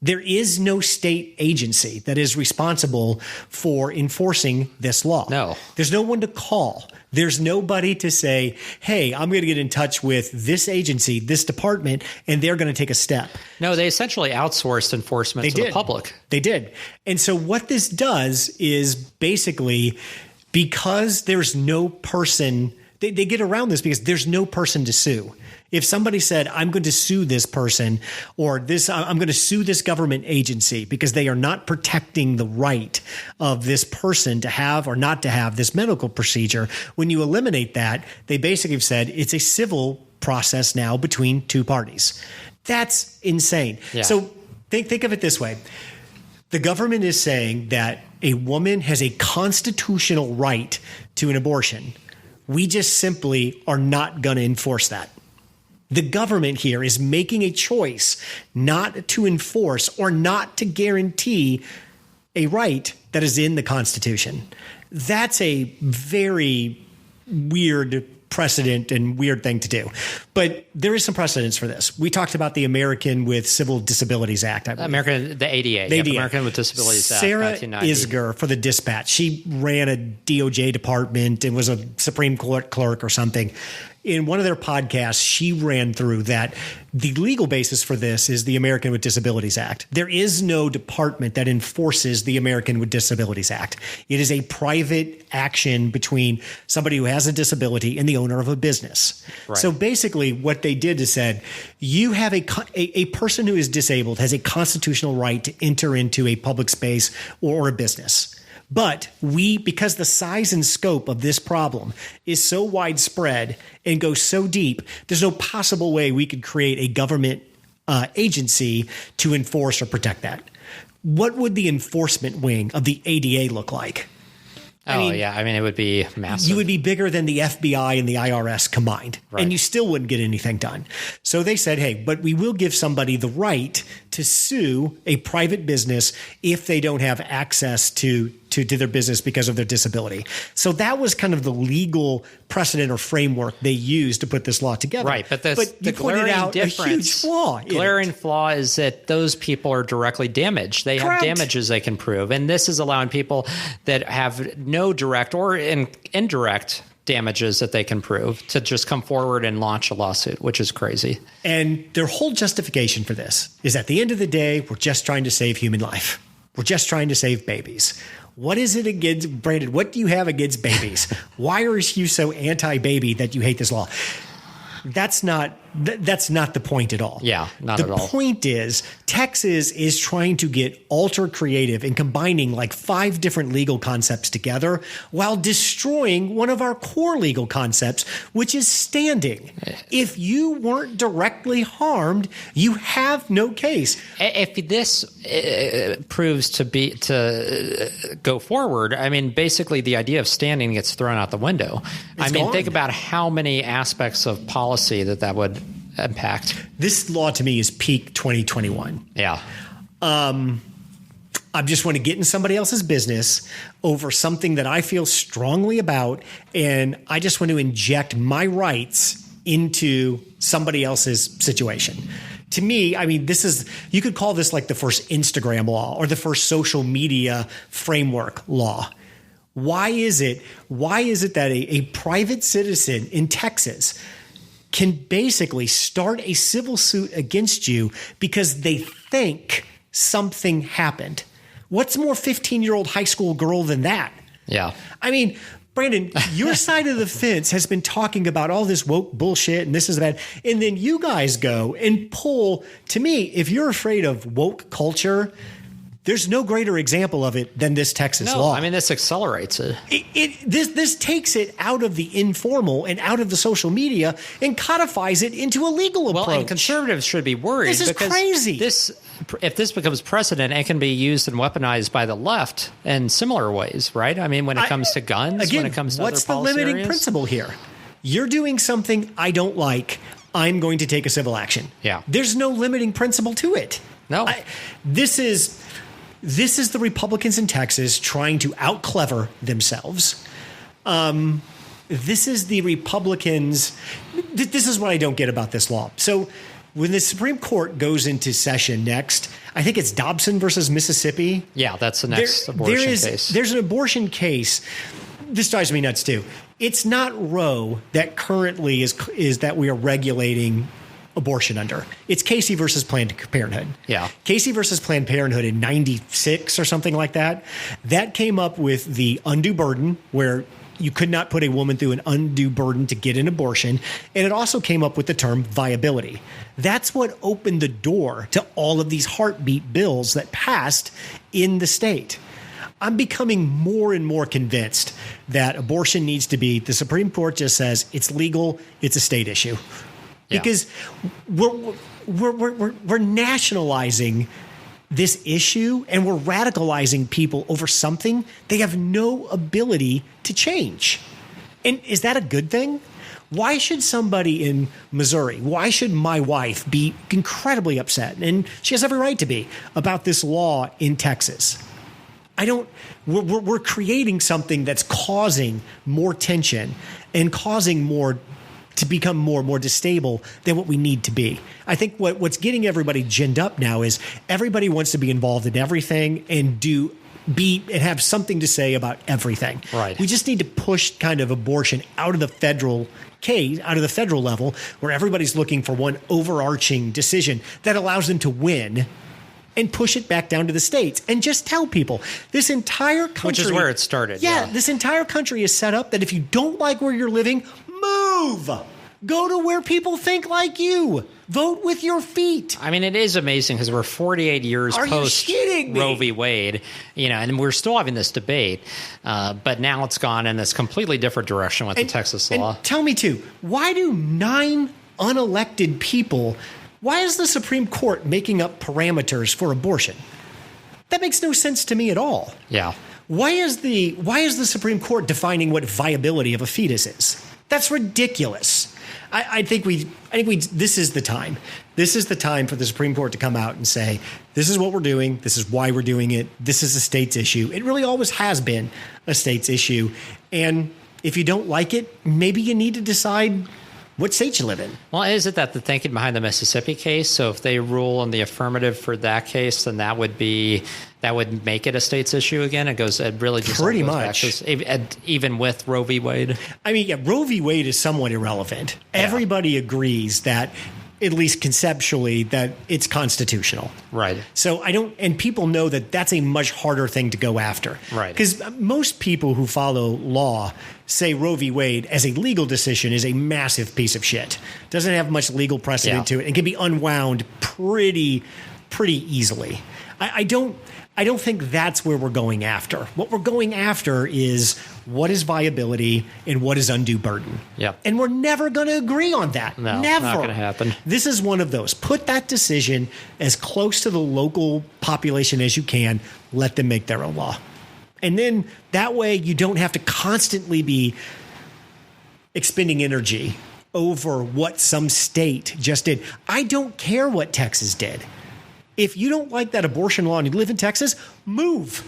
There is no state agency that is responsible for enforcing this law. No. There's no one to call. There's nobody to say, hey, I'm going to get in touch with this agency, this department, and they're going to take a step. No, they essentially outsourced enforcement to the public. They did. And so what this does is basically, because there's no person, they get around this because there's no person to sue. If somebody said, I'm going to sue this person, or I'm going to sue this government agency because they are not protecting the right of this person to have or not to have this medical procedure, when you eliminate that, they basically have said it's a civil process now between two parties. That's insane. Yeah. So think of it this way. The government is saying that a woman has a constitutional right to an abortion. We just simply are not going to enforce that. The government here is making a choice not to enforce or not to guarantee a right that is in the Constitution. That's a very weird unprecedented and weird thing to do. But there is some precedence for this. We talked about the American with Civil Disabilities Act. The ADA. American with Disabilities Act. Sarah Isger for the Dispatch. She ran a DOJ department and was a Supreme Court clerk or something. In one of their podcasts, she ran through that the legal basis for this is the American with Disabilities Act. There is no department that enforces the American with Disabilities Act. It is a private action between somebody who has a disability and the owner of a business. Right. So basically what they did is said, you have a person who is disabled has a constitutional right to enter into a public space or a business. But because the size and scope of this problem is so widespread and goes so deep, there's no possible way we could create a government agency to enforce or protect that. What would the enforcement wing of the ADA look like? I mean, it would be massive. You would be bigger than the FBI and the IRS combined, right. And you still wouldn't get anything done. So they said, hey, but we will give somebody the right to sue a private business if they don't have access to their business because of their disability. So that was kind of the legal precedent or framework they used to put this law together. Right, but the pointed out a huge flaw. Glaring flaw is that those people are directly damaged. They have damages they can prove, and this is allowing people that have no direct or indirect damages that they can prove to just come forward and launch a lawsuit, which is crazy. And their whole justification for this is at the end of the day, we're just trying to save human life. We're just trying to save babies. What is it against, Brandon? What do you have against babies? Why are you so anti-baby that you hate this law? That's not the point at all. Yeah, not at all. The point is Texas is trying to get ultra creative and combining like 5 different legal concepts together while destroying one of our core legal concepts, which is standing. If you weren't directly harmed, you have no case. If this proves to go forward, I mean, basically the idea of standing gets thrown out the window. Think about how many aspects of policy that would impact. This law to me is peak 2021. Yeah. I just want to get in somebody else's business over something that I feel strongly about, and I just want to inject my rights into somebody else's situation. To me, I mean, you could call this like the first Instagram law or the first social media framework law. Why is it that a private citizen in Texas can basically start a civil suit against you because they think something happened? What's more 15-year-old high school girl than that? Yeah. I mean, Brandon, your side of the fence has been talking about all this woke bullshit and this is bad. And then you guys go and pull, to me, if you're afraid of woke culture, there's no greater example of it than this Texas law. I mean, this accelerates it. This takes it out of the informal and out of the social media and codifies it into a legal approach. Well, and conservatives should be worried. This is crazy. If this becomes precedent, it can be used and weaponized by the left in similar ways, right? I mean, when it comes to guns, again, when it comes to what's other policy the limiting areas? principle here? You're doing something I don't like. I'm going to take a civil action. Yeah. There's no limiting principle to it. No. This is the Republicans in Texas trying to out-clever themselves. This is the Republicans. This is what I don't get about this law. So when the Supreme Court goes into session next, I think it's Dobson versus Mississippi. Yeah, that's the next abortion case. There's an abortion case. This drives me nuts too. It's not Roe that currently is that we are regulating abortion under. It's Casey versus Planned Parenthood. Yeah. Casey versus Planned Parenthood in 96 or something like that. That came up with the undue burden, where you could not put a woman through an undue burden to get an abortion. And it also came up with the term viability. That's what opened the door to all of these heartbeat bills that passed in the state. I'm becoming more and more convinced that abortion needs to be, the Supreme Court just says it's legal, it's a state issue. Yeah. Because we're nationalizing this issue and we're radicalizing people over something they have no ability to change. And is that a good thing? Why should somebody in Missouri, why should my wife be incredibly upset, and she has every right to be, about this law in Texas? we're creating something that's causing more tension and causing more to become more distable than what we need to be. I think what's getting everybody ginned up now is everybody wants to be involved in everything and have something to say about everything. Right. We just need to push kind of abortion out of the federal level where everybody's looking for one overarching decision that allows them to win and push it back down to the states and just tell people this entire country. Which is where it started. Yeah, this entire country is set up that if you don't like where you're living, move. Go to where people think like you. Vote with your feet. I mean, it is amazing because we're 48 years post Roe v. Wade, and we're still having this debate. But now it's gone in this completely different direction with the Texas law. And tell me, too, why do 9 unelected people, why is the Supreme Court making up parameters for abortion? That makes no sense to me at all. Yeah. Why is the Supreme Court defining what viability of a fetus is? That's ridiculous. I think this is the time. This is the time for the Supreme Court to come out and say, this is what we're doing. This is why we're doing it. This is a state's issue. It really always has been a state's issue. And if you don't like it, maybe you need to decide what state you live in. Well, is it that the thinking behind the Mississippi case? So if they rule in the affirmative for that case, then that would make it a state's issue again. It really just pretty much even with Roe v. Wade. I mean, yeah, Roe v. Wade is somewhat irrelevant. Yeah. Everybody agrees that, at least conceptually, that it's constitutional. Right. So and people know that that's a much harder thing to go after. Right. Because most people who follow law say Roe v. Wade as a legal decision is a massive piece of shit. Doesn't have much legal precedent to it and can be unwound pretty easily. I don't think that's where we're going after. What we're going after is what is viability and what is undue burden. Yep. And we're never going to agree on that. No, never. Not going to happen. This is one of those. Put that decision as close to the local population as you can. Let them make their own law. And then that way you don't have to constantly be expending energy over what some state just did. I don't care what Texas did. If you don't like that abortion law and you live in Texas, move.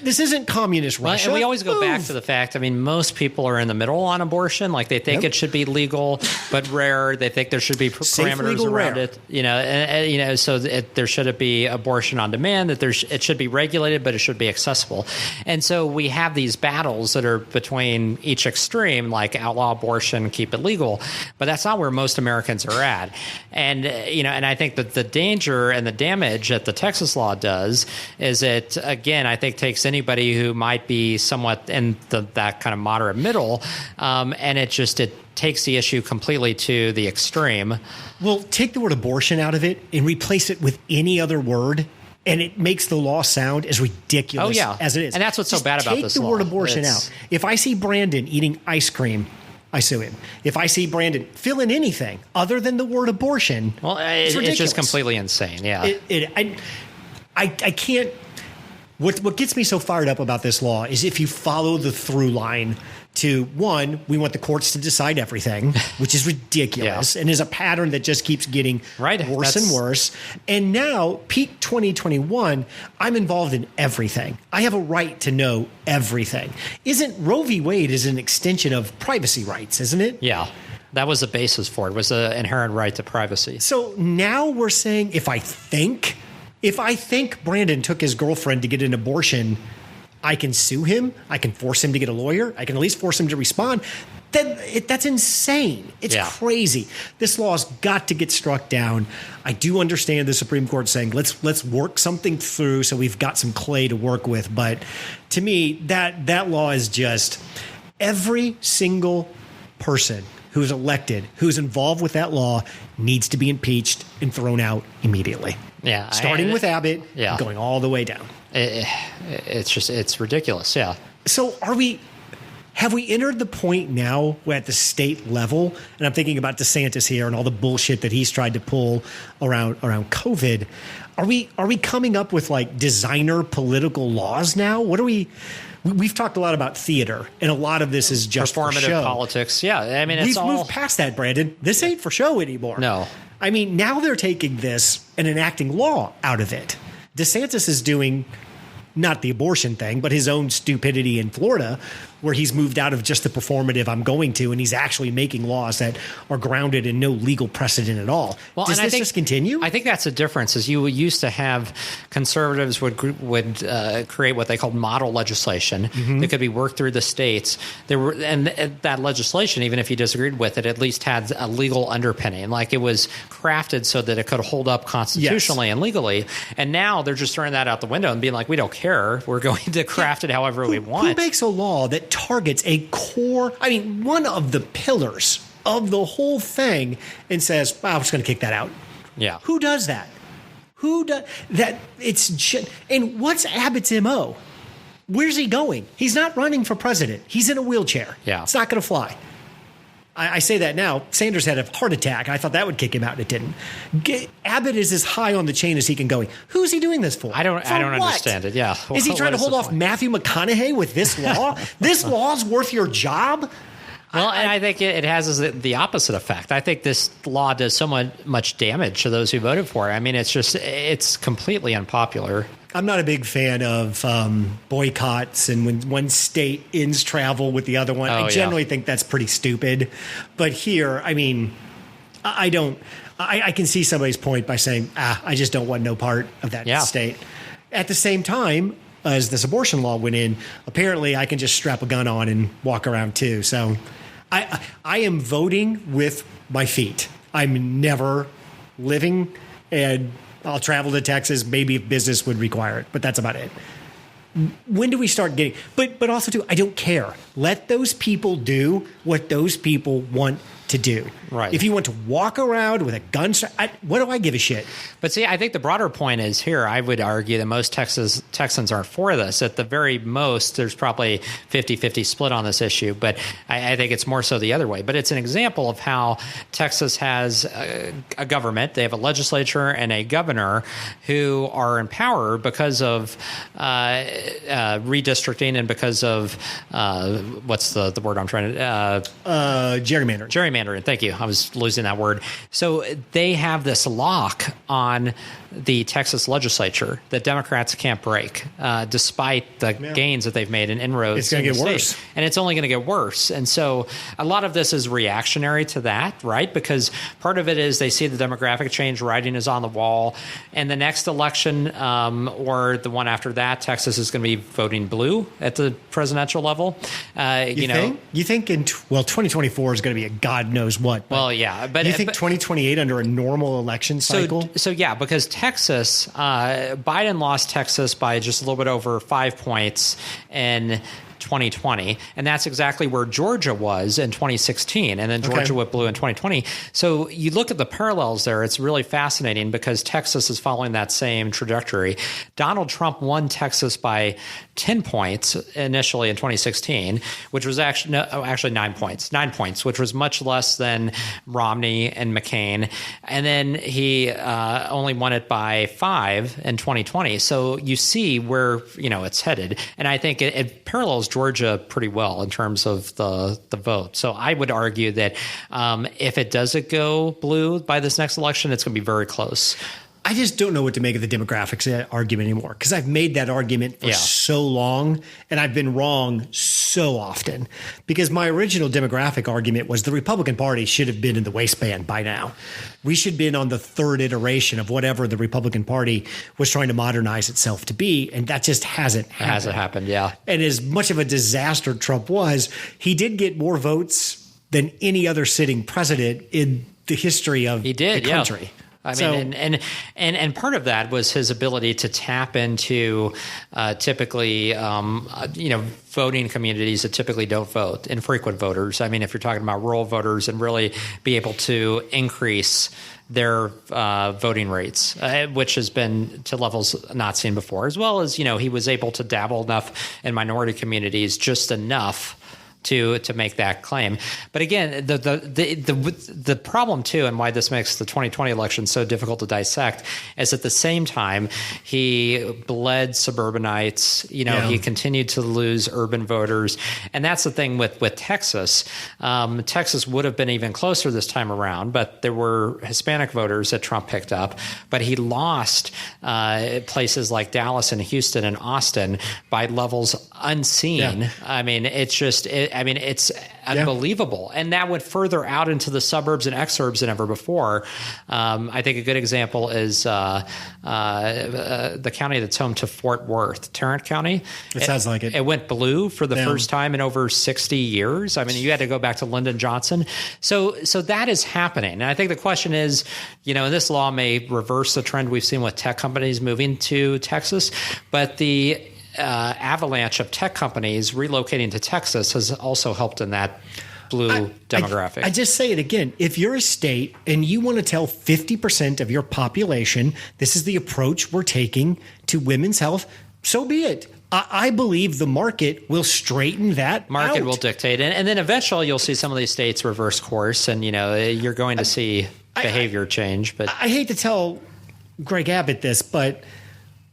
This isn't communist Russia. And we always go back to the fact, I mean, most people are in the middle on abortion. Like they think it should be legal, but rare. They think there should be parameters around it. So there shouldn't be abortion on demand, that it should be regulated, but it should be accessible. And so we have these battles that are between each extreme, like outlaw abortion, keep it legal. But that's not where most Americans are at. And, and I think that the danger and the damage that the Texas law does is it, again, I think takes anybody who might be somewhat in that kind of moderate middle, and it takes the issue completely to the extreme. Well, take the word abortion out of it and replace it with any other word, and it makes the law sound as ridiculous as it is. And that's what's so bad about this law. Take the word abortion out. If I see Brandon eating ice cream, I sue him. If I see Brandon fill in anything other than the word abortion, it's just completely insane. Yeah. I can't. What gets me so fired up about this law is if you follow the through line to, one, we want the courts to decide everything, which is ridiculous and is a pattern that just keeps getting worse and worse. And now, peak 2021, I'm involved in everything. I have a right to know everything. Isn't Roe v. Wade is an extension of privacy rights, isn't it? Yeah. That was the basis for it, was the inherent right to privacy. So now we're saying if I think Brandon took his girlfriend to get an abortion, I can sue him. I can force him to get a lawyer. I can at least force him to respond. That's insane. It's crazy. This law's got to get struck down. I do understand the Supreme Court saying let's work something through so we've got some clay to work with. But to me, that law is just every single person who's elected, who's involved with that law, needs to be impeached and thrown out immediately. Yeah, starting with Abbott, going all the way down. It's ridiculous. Yeah. So have we entered the point now where at the state level, and I'm thinking about DeSantis here and all the bullshit that he's tried to pull around COVID, are we coming up with like designer political laws now? What are We've talked a lot about theater, and a lot of this is just performative politics. Yeah, I mean, we've moved past that, Brandon. This ain't for show anymore. No, I mean, now they're taking this and enacting law out of it. DeSantis is doing not the abortion thing, but his own stupidity in Florida, where he's moved out of just the performative I'm going to, and he's actually making laws that are grounded in no legal precedent at all. Well, Does this just continue? I think that's the difference. Is you used to have conservatives would create what they called model legislation that could be worked through the states. And that legislation, even if you disagreed with it, at least had a legal underpinning. Like it was crafted so that it could hold up constitutionally and legally. And now they're just throwing that out the window and being like, we don't care. We're going to craft it however we want. Who makes a law that targets a core, one of the pillars of the whole thing and says, I'm just going to kick that out? Yeah. Who does that? Who does that? And what's Abbott's MO? Where's he going? He's not running for president. He's in a wheelchair. Yeah. It's not going to fly. I say that now. Sanders had a heart attack. I thought that would kick him out, and it didn't. Abbott is as high on the chain as he can go. Who's he doing this for? I don't understand it. Yeah. Is he trying to hold off Matthew McConaughey with this law? This law's worth your job? Well, and I think it has the opposite effect. I think this law does so much damage to those who voted for it. It's completely unpopular. I'm not a big fan of boycotts and when one state ends travel with the other one. I generally think that's pretty stupid. But here, I don't. I can see somebody's point by saying, I just don't want no part of that state. At the same time, as this abortion law went in, apparently I can just strap a gun on and walk around too. So I am voting with my feet. I'm never living, and I'll travel to Texas, maybe if business would require it, but that's about it. When do we start getting, but also too, I don't care. Let those people do what those people want to do. Right. If you want to walk around with a gun, what do I give a shit? But see, I think the broader point is here, I would argue that most Texans aren't for this. At the very most, there's probably 50-50 split on this issue, but I think it's more so the other way. But it's an example of how Texas has a government. They have a legislature and a governor who are in power because of redistricting and because of what's the word I'm trying to gerrymandering. Gerrymandering. Thank you. I was losing that word. So they have this lock on the Texas legislature that Democrats can't break, despite the gains that they've made in inroads. It's going to get worse. And it's only going to get worse. And so a lot of this is reactionary to that, right? Because part of it is they see the demographic change, writing is on the wall. And the next election or the one after that, Texas is going to be voting blue at the presidential level. You think 2024 is going to be a God knows what. Well, yeah. But you think 2028 under a normal election cycle? So yeah, because Texas, Biden lost Texas by just a little bit over 5 points in 2020, and that's exactly where Georgia was in 2016, and then Georgia went blue in 2020. So you look at the parallels there, it's really fascinating because Texas is following that same trajectory. Donald Trump won Texas by 10 points initially in 2016, which was actually 9 points, which was much less than Romney and McCain. And then he only won it by 5 in 2020. So you see where, it's headed. And I think it parallels Georgia pretty well in terms of the vote. So I would argue that if it doesn't go blue by this next election, it's going to be very close. I just don't know what to make of the demographics argument anymore because I've made that argument for so long and I've been wrong so often because my original demographic argument was the Republican Party should have been in the waistband by now. We should have been on the third iteration of whatever the Republican Party was trying to modernize itself to be, and that just hasn't happened. Hasn't happened, yeah. And as much of a disaster Trump was, he did get more votes than any other sitting president in the history of the country. Yeah. And part of that was his ability to tap into typically, voting communities that typically don't vote, infrequent voters. I mean, if you're talking about rural voters and really be able to increase their voting rates, which has been to levels not seen before, as well as, he was able to dabble enough in minority communities just enough to make that claim. But again, the problem too, and why this makes the 2020 election so difficult to dissect, is at the same time he bled suburbanites. He continued to lose urban voters, and that's the thing with Texas. Texas would have been even closer this time around, but there were Hispanic voters that Trump picked up. But he lost places like Dallas and Houston and Austin by levels unseen. Yeah. I mean, it's unbelievable. Yeah. And that went further out into the suburbs and exurbs than ever before. I think a good example is the county that's home to Fort Worth, Tarrant County. It sounds like it. It went blue for the first time in over 60 years. I mean, you had to go back to Lyndon Johnson. So that is happening. And I think the question is, and this law may reverse the trend we've seen with tech companies moving to Texas, but the avalanche of tech companies relocating to Texas has also helped in that blue demographic. I just say it again. If you're a state and you want to tell 50% of your population this is the approach we're taking to women's health, so be it. I believe the market will straighten that market out. Will dictate. And then eventually you'll see some of these states reverse course and, you're going to see behavior change. But I hate to tell Greg Abbott this, but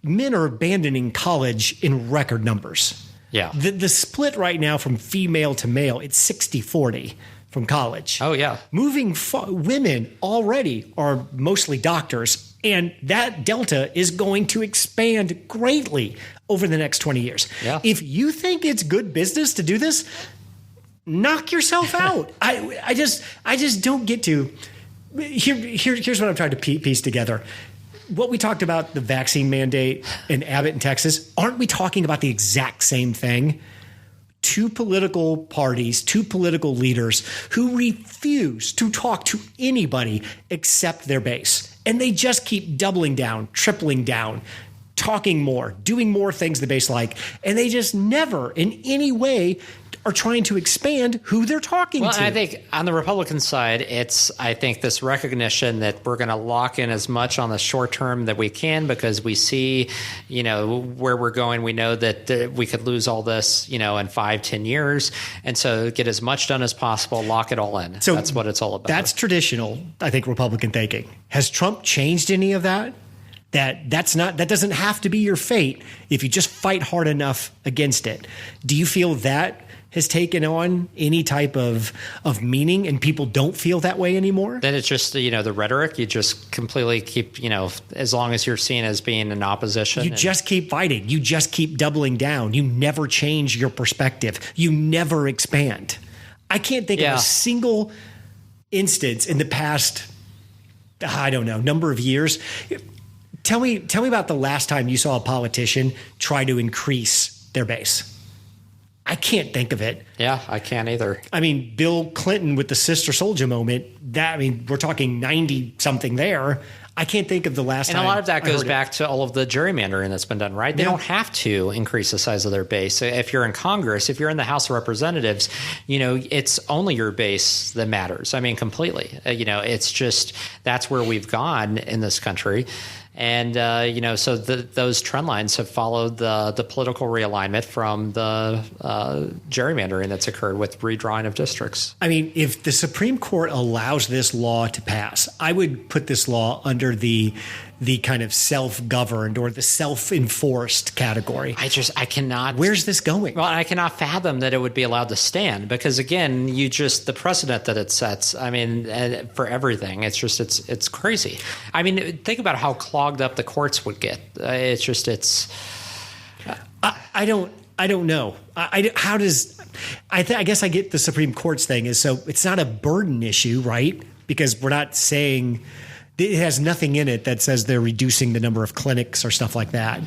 men are abandoning college in record numbers. Yeah. The split right now from female to male, it's 60-40 from college. Oh, yeah. Women already are mostly doctors, and that delta is going to expand greatly over the next 20 years. Yeah. If you think it's good business to do this, knock yourself out. I just don't get to. Here's what I'm trying to piece together. What we talked about, the vaccine mandate in Abbott in Texas, aren't we talking about the exact same thing? Two political parties, two political leaders who refuse to talk to anybody except their base. And they just keep doubling down, tripling down, talking more, doing more things the base like. And they just never in any way are trying to expand who they're talking to. Well, I think on the Republican side, I think this recognition that we're going to lock in as much on the short term that we can because we see, where we're going. We know that we could lose all this, in 5-10 years. And so get as much done as possible, lock it all in. So that's what it's all about. That's traditional, I think, Republican thinking. Has Trump changed any of that? That doesn't have to be your fate if you just fight hard enough against it. Do you feel that has taken on any type of meaning and people don't feel that way anymore? Then it's just, the rhetoric. You just completely keep, as long as you're seen as being in opposition. You just keep fighting. You just keep doubling down. You never change your perspective. You never expand. I can't think of a single instance in the past, I don't know, number of years. Tell me about the last time you saw a politician try to increase their base. I can't think of it. Yeah, I can't either. I mean, Bill Clinton with the Sister Souljah moment, we're talking 90-something there. I can't think of the last time. And a lot of that goes back to all of the gerrymandering that's been done, right? They don't have to increase the size of their base. If you're in Congress, if you're in the House of Representatives, it's only your base that matters. I mean, completely. It's just that's where we've gone in this country. And, so those trend lines have followed the political realignment from the gerrymandering that's occurred with redrawing of districts. I mean, if the Supreme Court allows this law to pass, I would put this law under the kind of self-governed or the self-enforced category. I cannot. Where's this going? Well, I cannot fathom that it would be allowed to stand because, again, the precedent that it sets, I mean, for everything, it's crazy. I mean, think about how clogged up the courts would get. I don't know. I guess I get the Supreme Court's thing is so it's not a burden issue, right? Because we're not saying it has nothing in it that says they're reducing the number of clinics or stuff like that.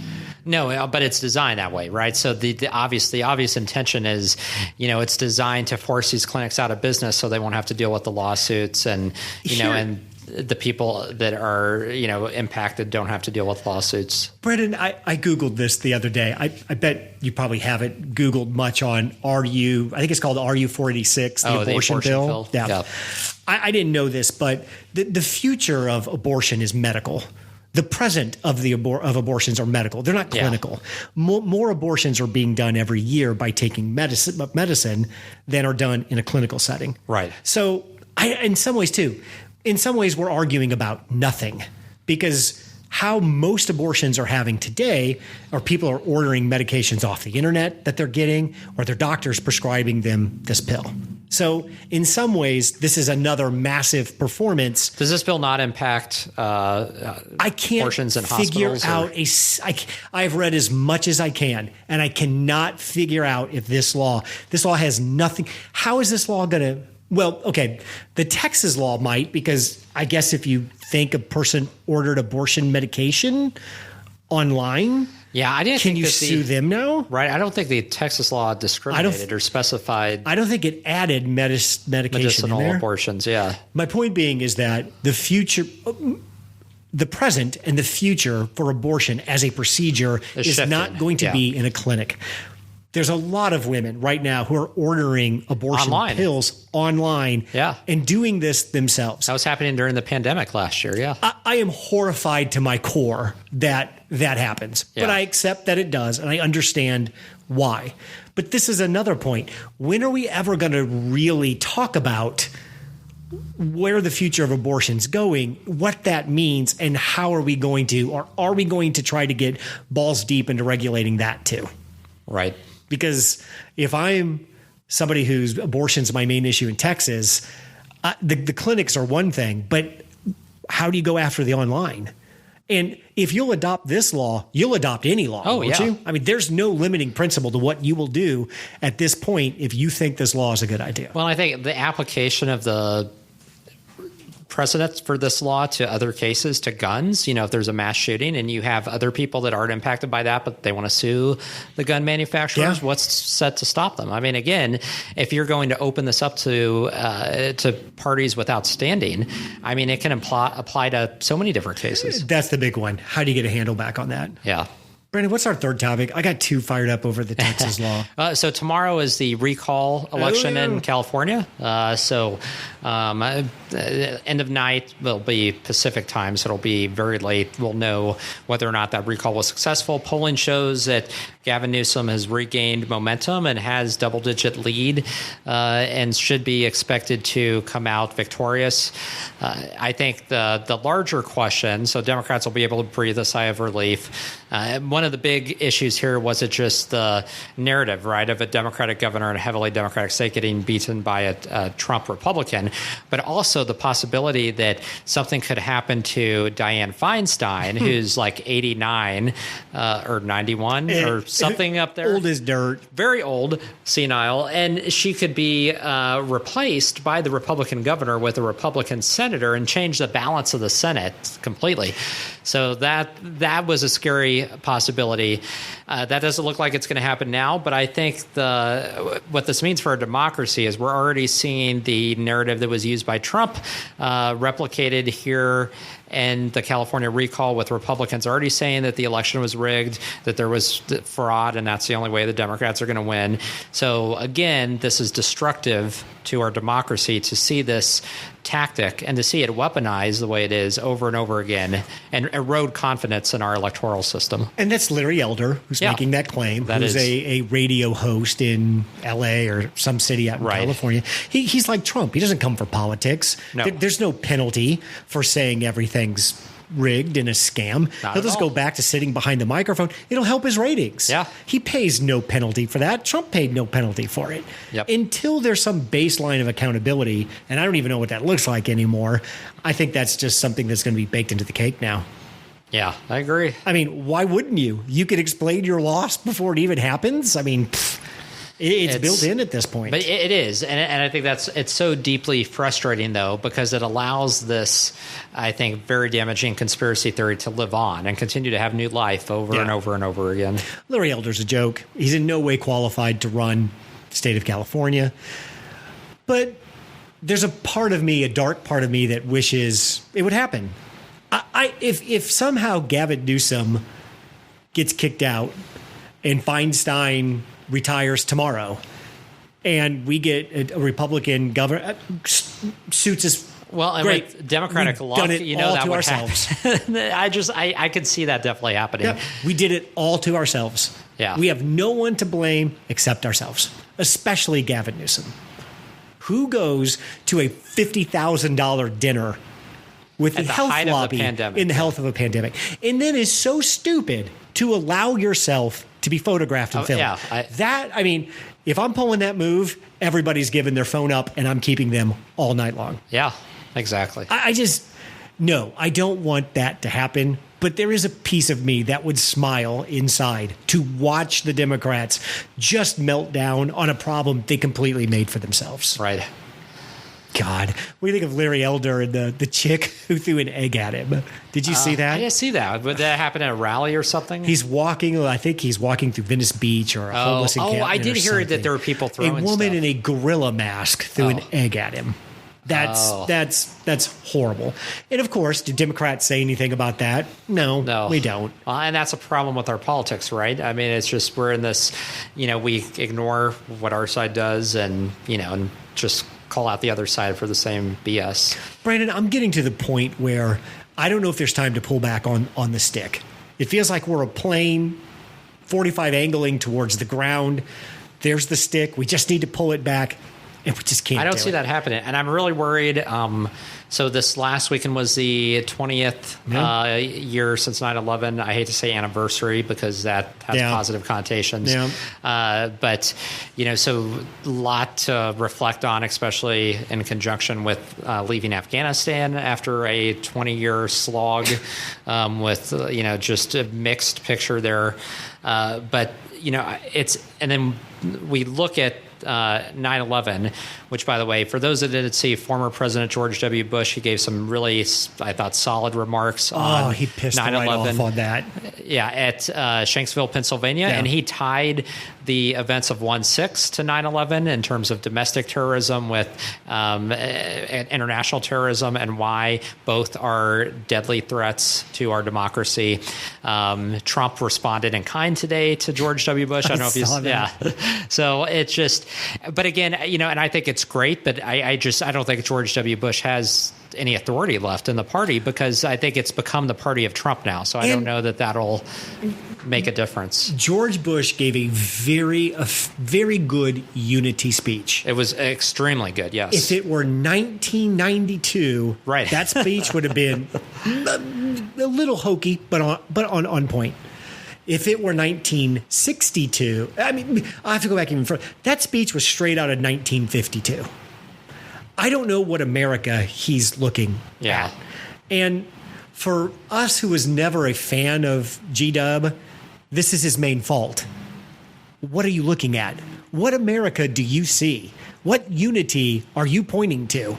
No, but it's designed that way, right? So the obvious intention is, it's designed to force these clinics out of business so they won't have to deal with the lawsuits and, and the people that are, impacted don't have to deal with lawsuits. Brendan, I Googled this the other day. I bet you probably haven't Googled much on I think it's called RU 486, the abortion bill. Yeah. I didn't know this, but the future of abortion is medical. the present of of abortions are medical. They're not clinical. Yeah. More abortions are being done every year by taking medicine than are done in a clinical setting. Right. So in some ways we're arguing about nothing, because how most abortions are having today are people are ordering medications off the internet that they're getting, or their doctors prescribing them this pill. So in some ways, this is another massive performance. Does this bill not impact I can't abortions in figure hospitals? I've read as much as I can, and I cannot figure out if this law has nothing. How is this law going to? Well, okay, the Texas law might, because I guess if you think a person ordered abortion medication online, can you sue them now? Right. I don't think the Texas law discriminated or specified. I don't think it added medicinal in there. Abortions. Yeah. My point being is that the present and the future for abortion as a procedure is not going to be in a clinic. There's a lot of women right now who are ordering abortion pills online and doing this themselves. That was happening during the pandemic last year, yeah. I am horrified to my core that happens, but I accept that it does, and I understand why. But this is another point. When are we ever going to really talk about where the future of abortion's going, what that means, and how are we going to, or are we going to try to get balls deep into regulating that too? Right. Because if I'm somebody whose abortion's my main issue in Texas, the clinics are one thing, but how do you go after the online? And if you'll adopt this law, you'll adopt any law, won't you? I mean, there's no limiting principle to what you will do at this point if you think this law is a good idea. Well, I think the application of the precedents for this law to other cases, to guns, if there's a mass shooting and you have other people that aren't impacted by that, but they want to sue the gun manufacturers, what's set to stop them? I mean, again, if you're going to open this up to parties without standing, I mean, it can apply to so many different cases. That's the big one. How do you get a handle back on that? Yeah. Brandon, what's our third topic? I got too fired up over the Texas law. So tomorrow is the recall election in California. End of night will be Pacific time, so it'll be very late. We'll know whether or not that recall was successful. Polling shows that Gavin Newsome has regained momentum and has double-digit lead and should be expected to come out victorious. I think the larger question, so Democrats will be able to breathe a sigh of relief. One of the big issues here was it just the narrative, right, of a Democratic governor in a heavily Democratic state getting beaten by a Trump Republican, but also the possibility that something could happen to Dianne Feinstein, who's like 89 or 91 or something up there. Old as dirt. Very old, senile, and she could be replaced by the Republican governor with a Republican senator and change the balance of the Senate completely. So that was a scary possibility. That doesn't look like it's going to happen now, but I think what this means for our democracy is we're already seeing the narrative that was used by Trump replicated here in the California recall, with Republicans already saying that the election was rigged, that there was fraud, and that's the only way the Democrats are going to win. So again, this is destructive to our democracy to see this tactic and to see it weaponized the way it is over and over again and erode confidence in our electoral system. And that's Larry Elder who's making that claim, who's a radio host in L.A. or some city out in California. He's like Trump. He doesn't come for politics. No. There's no penalty for saying everything's rigged and a scam. He'll just go back to sitting behind the microphone. It'll help his ratings. Yeah. He pays no penalty for that. Trump paid no penalty for it. Yep. Until there's some baseline of accountability, and I don't even know what that looks like anymore, I think that's just something that's going to be baked into the cake now. Yeah, I agree. I mean, why wouldn't you? You could explain your loss before it even happens. I mean, it's built in at this point. But it is. And I think it's so deeply frustrating, though, because it allows this, I think, very damaging conspiracy theory to live on and continue to have new life over and over and over again. Larry Elder's a joke. He's in no way qualified to run the state of California. But there's a part of me, a dark part of me, that wishes it would happen. If somehow Gavin Newsome gets kicked out and Feinstein retires tomorrow and we get a Republican governor, suits his Well, and great. with Democratic We've luck, done it you know all that to would ourselves. happen. I could see that definitely happening. Yeah, we did it all to ourselves. Yeah. We have no one to blame except ourselves, especially Gavin Newsom. Who goes to a $50,000 dinner with the health lobby in the health of a pandemic, and then is so stupid to allow yourself to be photographed and filmed? Yeah, if I'm pulling that move, everybody's giving their phone up, and I'm keeping them all night long. Yeah, exactly. No, I don't want that to happen. But there is a piece of me that would smile inside to watch the Democrats just melt down on a problem they completely made for themselves. Right. God, what do you think of Larry Elder and the chick who threw an egg at him? Did you see that? I didn't see that. Would that happen at a rally or something? I think he's walking through Venice Beach or a homeless encampment. I did hear that there were people throwing a woman stuff. in a gorilla mask threw an egg at him. That's horrible. And of course, did Democrats say anything about that? No, we don't. And that's a problem with our politics, right? I mean, it's just we're in this, we ignore what our side does and just call out the other side for the same BS. Brandon, I'm getting to the point where I don't know if there's time to pull back on the stick. It feels like we're a plane 45 angling towards the ground. There's the stick. We just need to pull it back. And we just can't. I don't see that happening, and I'm really worried. So this last weekend was the 20th year since 9/11. I hate to say anniversary because that has positive connotations. Yeah. But so a lot to reflect on, especially in conjunction with leaving Afghanistan after a 20-year slog, with just a mixed picture there. But and then we look at 9/11, which, by the way, for ththose that didn't see, former President George W. Bush, he gave some really, I thought, solid remarks on 9/11. He pissed right off on that. Yeah, at Shanksville, Pennsylvania, and he tied the events of 1/6 to 9/11 in terms of domestic terrorism with international terrorism and why both are deadly threats to our democracy. Trump responded in kind today to George W. Bush. I don't know if he's So it's just, but again, and I think it's great, but I don't think George W. Bush has any authority left in the party because I think it's become the party of Trump now. So I don't know that that'll make a difference. George Bush gave a very good unity speech. It was extremely good, yes. If it were 1992, right, that speech would have been a little hokey, but on point. If it were 1962, I have to go back even further. That speech was straight out of 1952. I don't know what America he's looking at. And for us who was never a fan of G-Dub, this is his main fault. What are you looking at? What America do you see? What unity are you pointing to?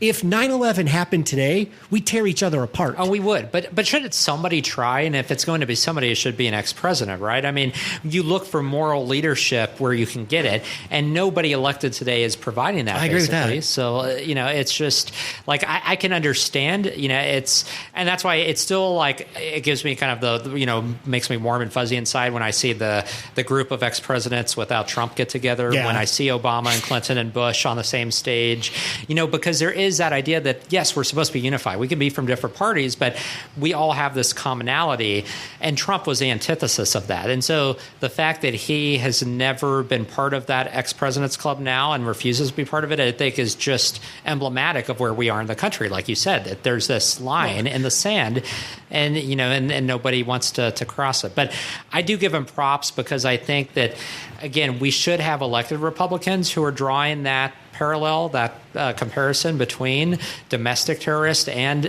If 9/11 happened today, we tear each other apart. Oh, we would. But shouldn't somebody try? And if it's going to be somebody, it should be an ex-president, right? I mean, you look for moral leadership where you can get it, and nobody elected today is providing that, I agree with that. So, it's just like I can understand, and that's why it's still like it gives me kind of the, makes me warm and fuzzy inside when I see the group of ex-presidents without Trump get together, when I see Obama and Clinton and Bush on the same stage, because there is that idea that, yes, we're supposed to be unified. We can be from different parties, but we all have this commonality, and Trump was the antithesis of that. And so the fact that he has never been part of that ex-president's club now and refuses to be part of it, I think is just emblematic of where we are in the country. Like you said, that there's this line in the sand, and and nobody wants to cross it. But I do give him props because I think that, again, we should have elected Republicans who are drawing that parallel, that comparison between domestic terrorists and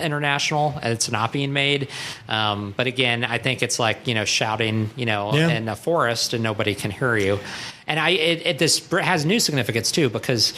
international, and it's not being made. But again, I think it's like, shouting, in a forest and nobody can hear you. And this has new significance too, because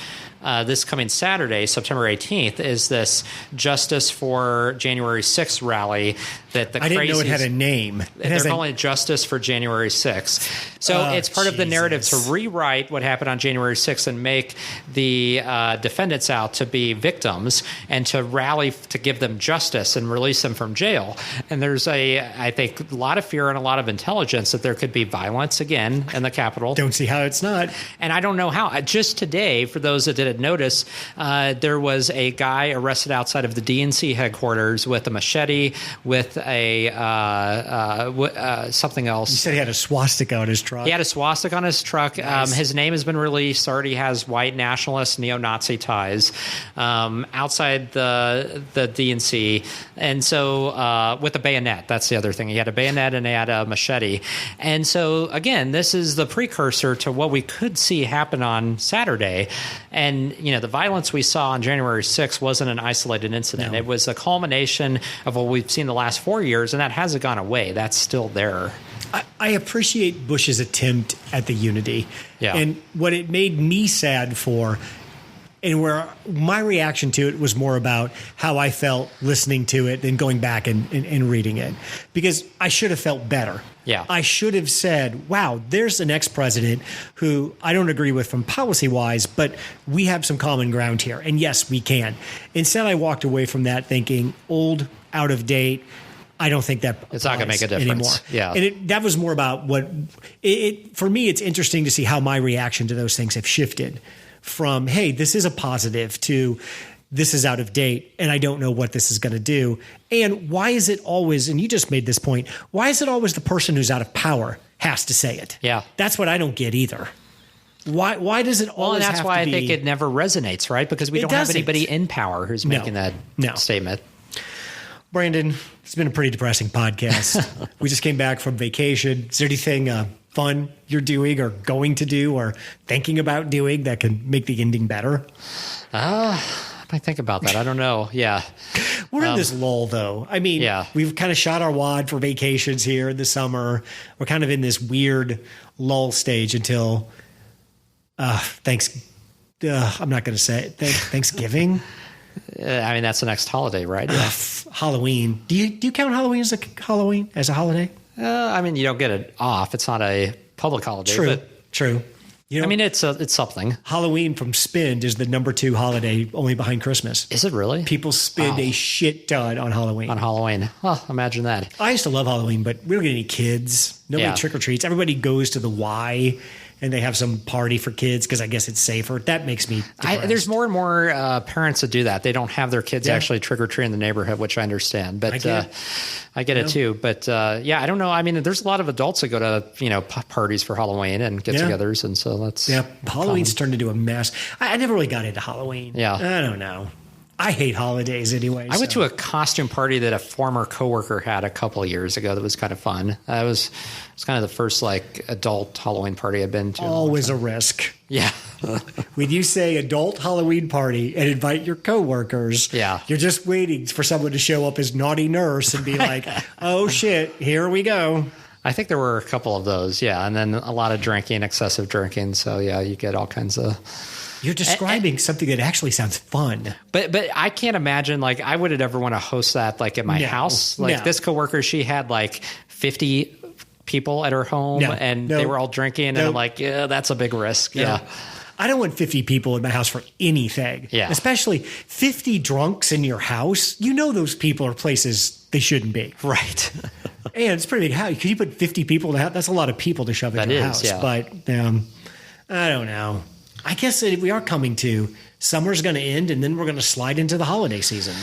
this coming Saturday, September 18th, is this Justice for January 6th rally that the I didn't know it had a name. They're calling it Justice for January 6th. So it's part of the narrative to rewrite what happened on January 6th and make the defendants out to be victims and to rally to give them justice and release them from jail. And there's I think, a lot of fear and a lot of intelligence that there could be violence again in the Capitol. Don't see how it's not. And I don't know how. Just today, for those that didn't had noticed, there was a guy arrested outside of the DNC headquarters with a machete, with a something else. You said he had a swastika on his truck. He had a swastika on his truck. Nice. His name has been released. Already has white nationalist, neo-Nazi ties outside the DNC. And so with a bayonet, that's the other thing. He had a bayonet and he had a machete. And so, again, this is the precursor to what we could see happen on Saturday. And, the violence we saw on January 6th wasn't an isolated incident. No. It was a culmination of what we've seen the last 4 years, and that hasn't gone away. That's still there. I appreciate Bush's attempt at the unity. Yeah. And what it made me sad for, and where my reaction to it was more about how I felt listening to it than going back and reading it. Because I should have felt better. Yeah. I should have said, wow, there's an ex-president who I don't agree with from policy-wise, but we have some common ground here. And yes, we can. Instead, I walked away from that thinking, old, out of date, I don't think that it's not going to make a difference anymore. Yeah, and that was more about what it. For me, it's interesting to see how my reaction to those things have shifted from, hey, this is a positive, to this is out of date, and I don't know what this is going to do. And why is it always? And you just made this point. Why is it always the person who's out of power has to say it? Yeah, that's what I don't get either. Why does it always? Well, and that's have why to be, I think it never resonates, right? Because we don't have anybody in power who's making that statement. Brandon, it's been a pretty depressing podcast. We just came back from vacation. Is there anything fun you're doing or going to do or thinking about doing that can make the ending better? I might think about that. I don't know. Yeah. We're in this lull, though. I mean, we've kind of shot our wad for vacations here in the summer. We're kind of in this weird lull stage until I'm not going to say it. Thanksgiving. I mean, that's the next holiday, right? Yeah. Halloween. Do you count Halloween as a holiday? I mean, you don't get it off. It's not a public holiday. True. I mean, it's something. Halloween from Spend is the number 2 holiday, only behind Christmas. Is it really? People spend a shit ton on Halloween. Oh, imagine that. I used to love Halloween, but we don't get any kids. Nobody trick or treats. Everybody goes to the Y. And they have some party for kids because I guess it's safer. That makes me depressed. There's more and more parents that do that. They don't have their kids actually trick-or-treat in the neighborhood, which I understand. But I get it too. But I don't know. I mean, there's a lot of adults that go to, parties for Halloween and get-togethers. And so that's Halloween's turned into a mess. I never really got into Halloween. Yeah. I don't know. I hate holidays anyway. I went to a costume party that a former coworker had a couple of years ago that was kind of fun. It was kind of the first adult Halloween party I've been to. Always a risk. Yeah. When you say adult Halloween party and invite your coworkers, you're just waiting for someone to show up as naughty nurse and be like, oh shit, here we go. I think there were a couple of those, and then a lot of drinking, excessive drinking. So you get all kinds of. You're describing something that actually sounds fun. But I can't imagine, I would ever want to host that, at my house. This coworker, she had, 50 people at her home, they were all drinking, and I'm like, that's a big risk. Yeah. I don't want 50 people in my house for anything. Yeah. Especially 50 drunks in your house. You know those people are places they shouldn't be. Right. And it's a pretty big house. Could you put 50 people in a house? That's a lot of people to shove in your house. Yeah. But I don't know. I guess we are coming to summer's going to end, and then we're going to slide into the holiday season.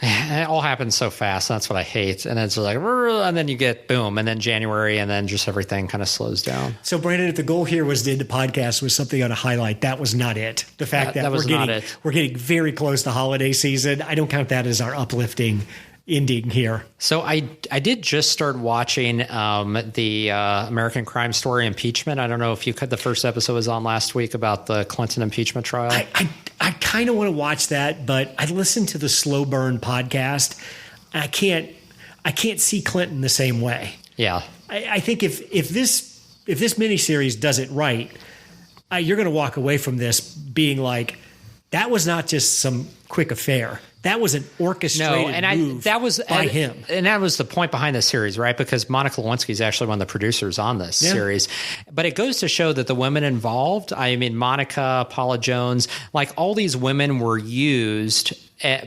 It all happens so fast. That's what I hate. And it's and then you get boom, and then January, and then just everything kind of slows down. So, Brandon, if the goal here was to end the podcast with something on a highlight, that was not it. The fact that we're getting very close to holiday season, I don't count that as our uplifting ending here. So I did just start watching the American Crime Story impeachment. I don't know if you could. The first episode was on last week about the Clinton impeachment trial. I kind of want to watch that, but I listened to the Slow Burn podcast. And I can't see Clinton the same way. Yeah, I think if this miniseries does it right, you're going to walk away from this being like, that was not just some quick affair. That was an orchestrated move by him. And that was the point behind this series, right? Because Monica Lewinsky is actually one of the producers on this series. But it goes to show that the women involved, I mean, Monica, Paula Jones, all these women were used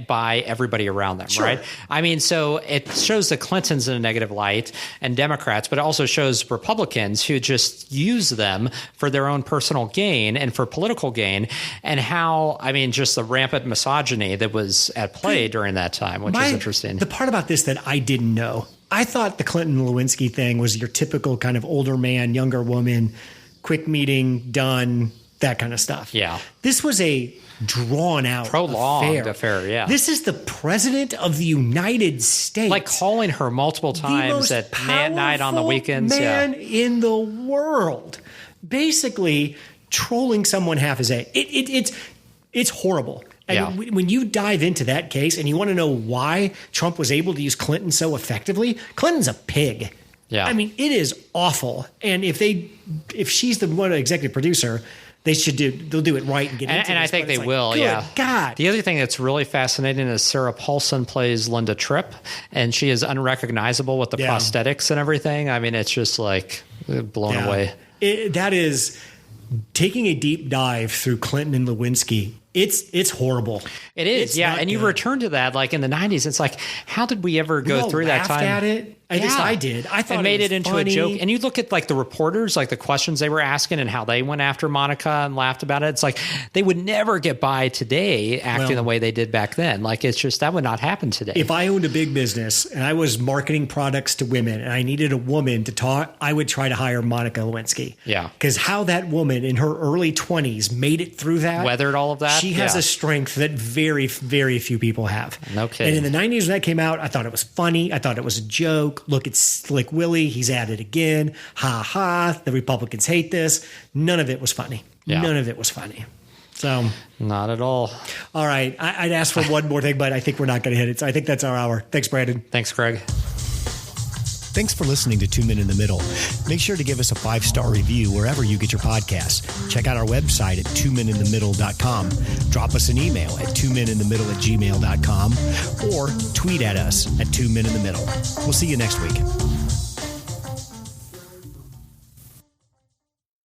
by everybody around them, right? I mean, so it shows the Clintons in a negative light and Democrats, but it also shows Republicans who just use them for their own personal gain and for political gain, and how, I mean, just the rampant misogyny that was at play during that time, which is interesting. The part about this that I didn't know, I thought the Clinton-Lewinsky thing was your typical kind of older man, younger woman, quick meeting, done, that kind of stuff. Yeah. This was a drawn-out prolonged affair. Yeah. This is the president of the United States. Like calling her multiple times at night on the weekends. Man in the world. Basically trolling someone half his age. It's horrible. And when you dive into that case and you want to know why Trump was able to use Clinton so effectively, Clinton's a pig. Yeah. I mean, it is awful. And if she's the one executive producer, they'll do it right and get into it. And I think they will, good God. The other thing that's really fascinating is Sarah Paulson plays Linda Tripp, and she is unrecognizable with the prosthetics and everything. I mean, it's just like blown away. That is taking a deep dive through Clinton and Lewinsky. It's horrible. It is, and you return to that like in the 90s. It's like, how did we ever go through that time? At it. At least I did. I thought and made it into funny. a joke. And you look at like the reporters, like the questions they were asking and how they went after Monica and laughed about it. It's like they would never get by today acting the way they did back then. Like it's just that would not happen today. If I owned a big business and I was marketing products to women and I needed a woman to talk, I would try to hire Monica Lewinsky. Yeah. Because how that woman in her early 20s made it through that. Weathered all of that. She has a strength that very, very few people have. No kidding. And in the 90s when that came out, I thought it was funny. I thought it was a joke. Look, it's Slick Willie. He's at it again. Ha ha. The Republicans hate this. None of it was funny. Yeah. None of it was funny. So not at all. All right. I'd ask for one more thing, but I think we're not going to hit it. So I think that's our hour. Thanks, Brandon. Thanks, Craig. Thanks for listening to 2 Men in the Middle. Make sure to give us a 5-star review wherever you get your podcasts. Check out our website at 2meninthemiddle.com. Drop us an email at 2meninthemiddle@gmail.com or tweet at us at 2 Men in the Middle. We'll see you next week.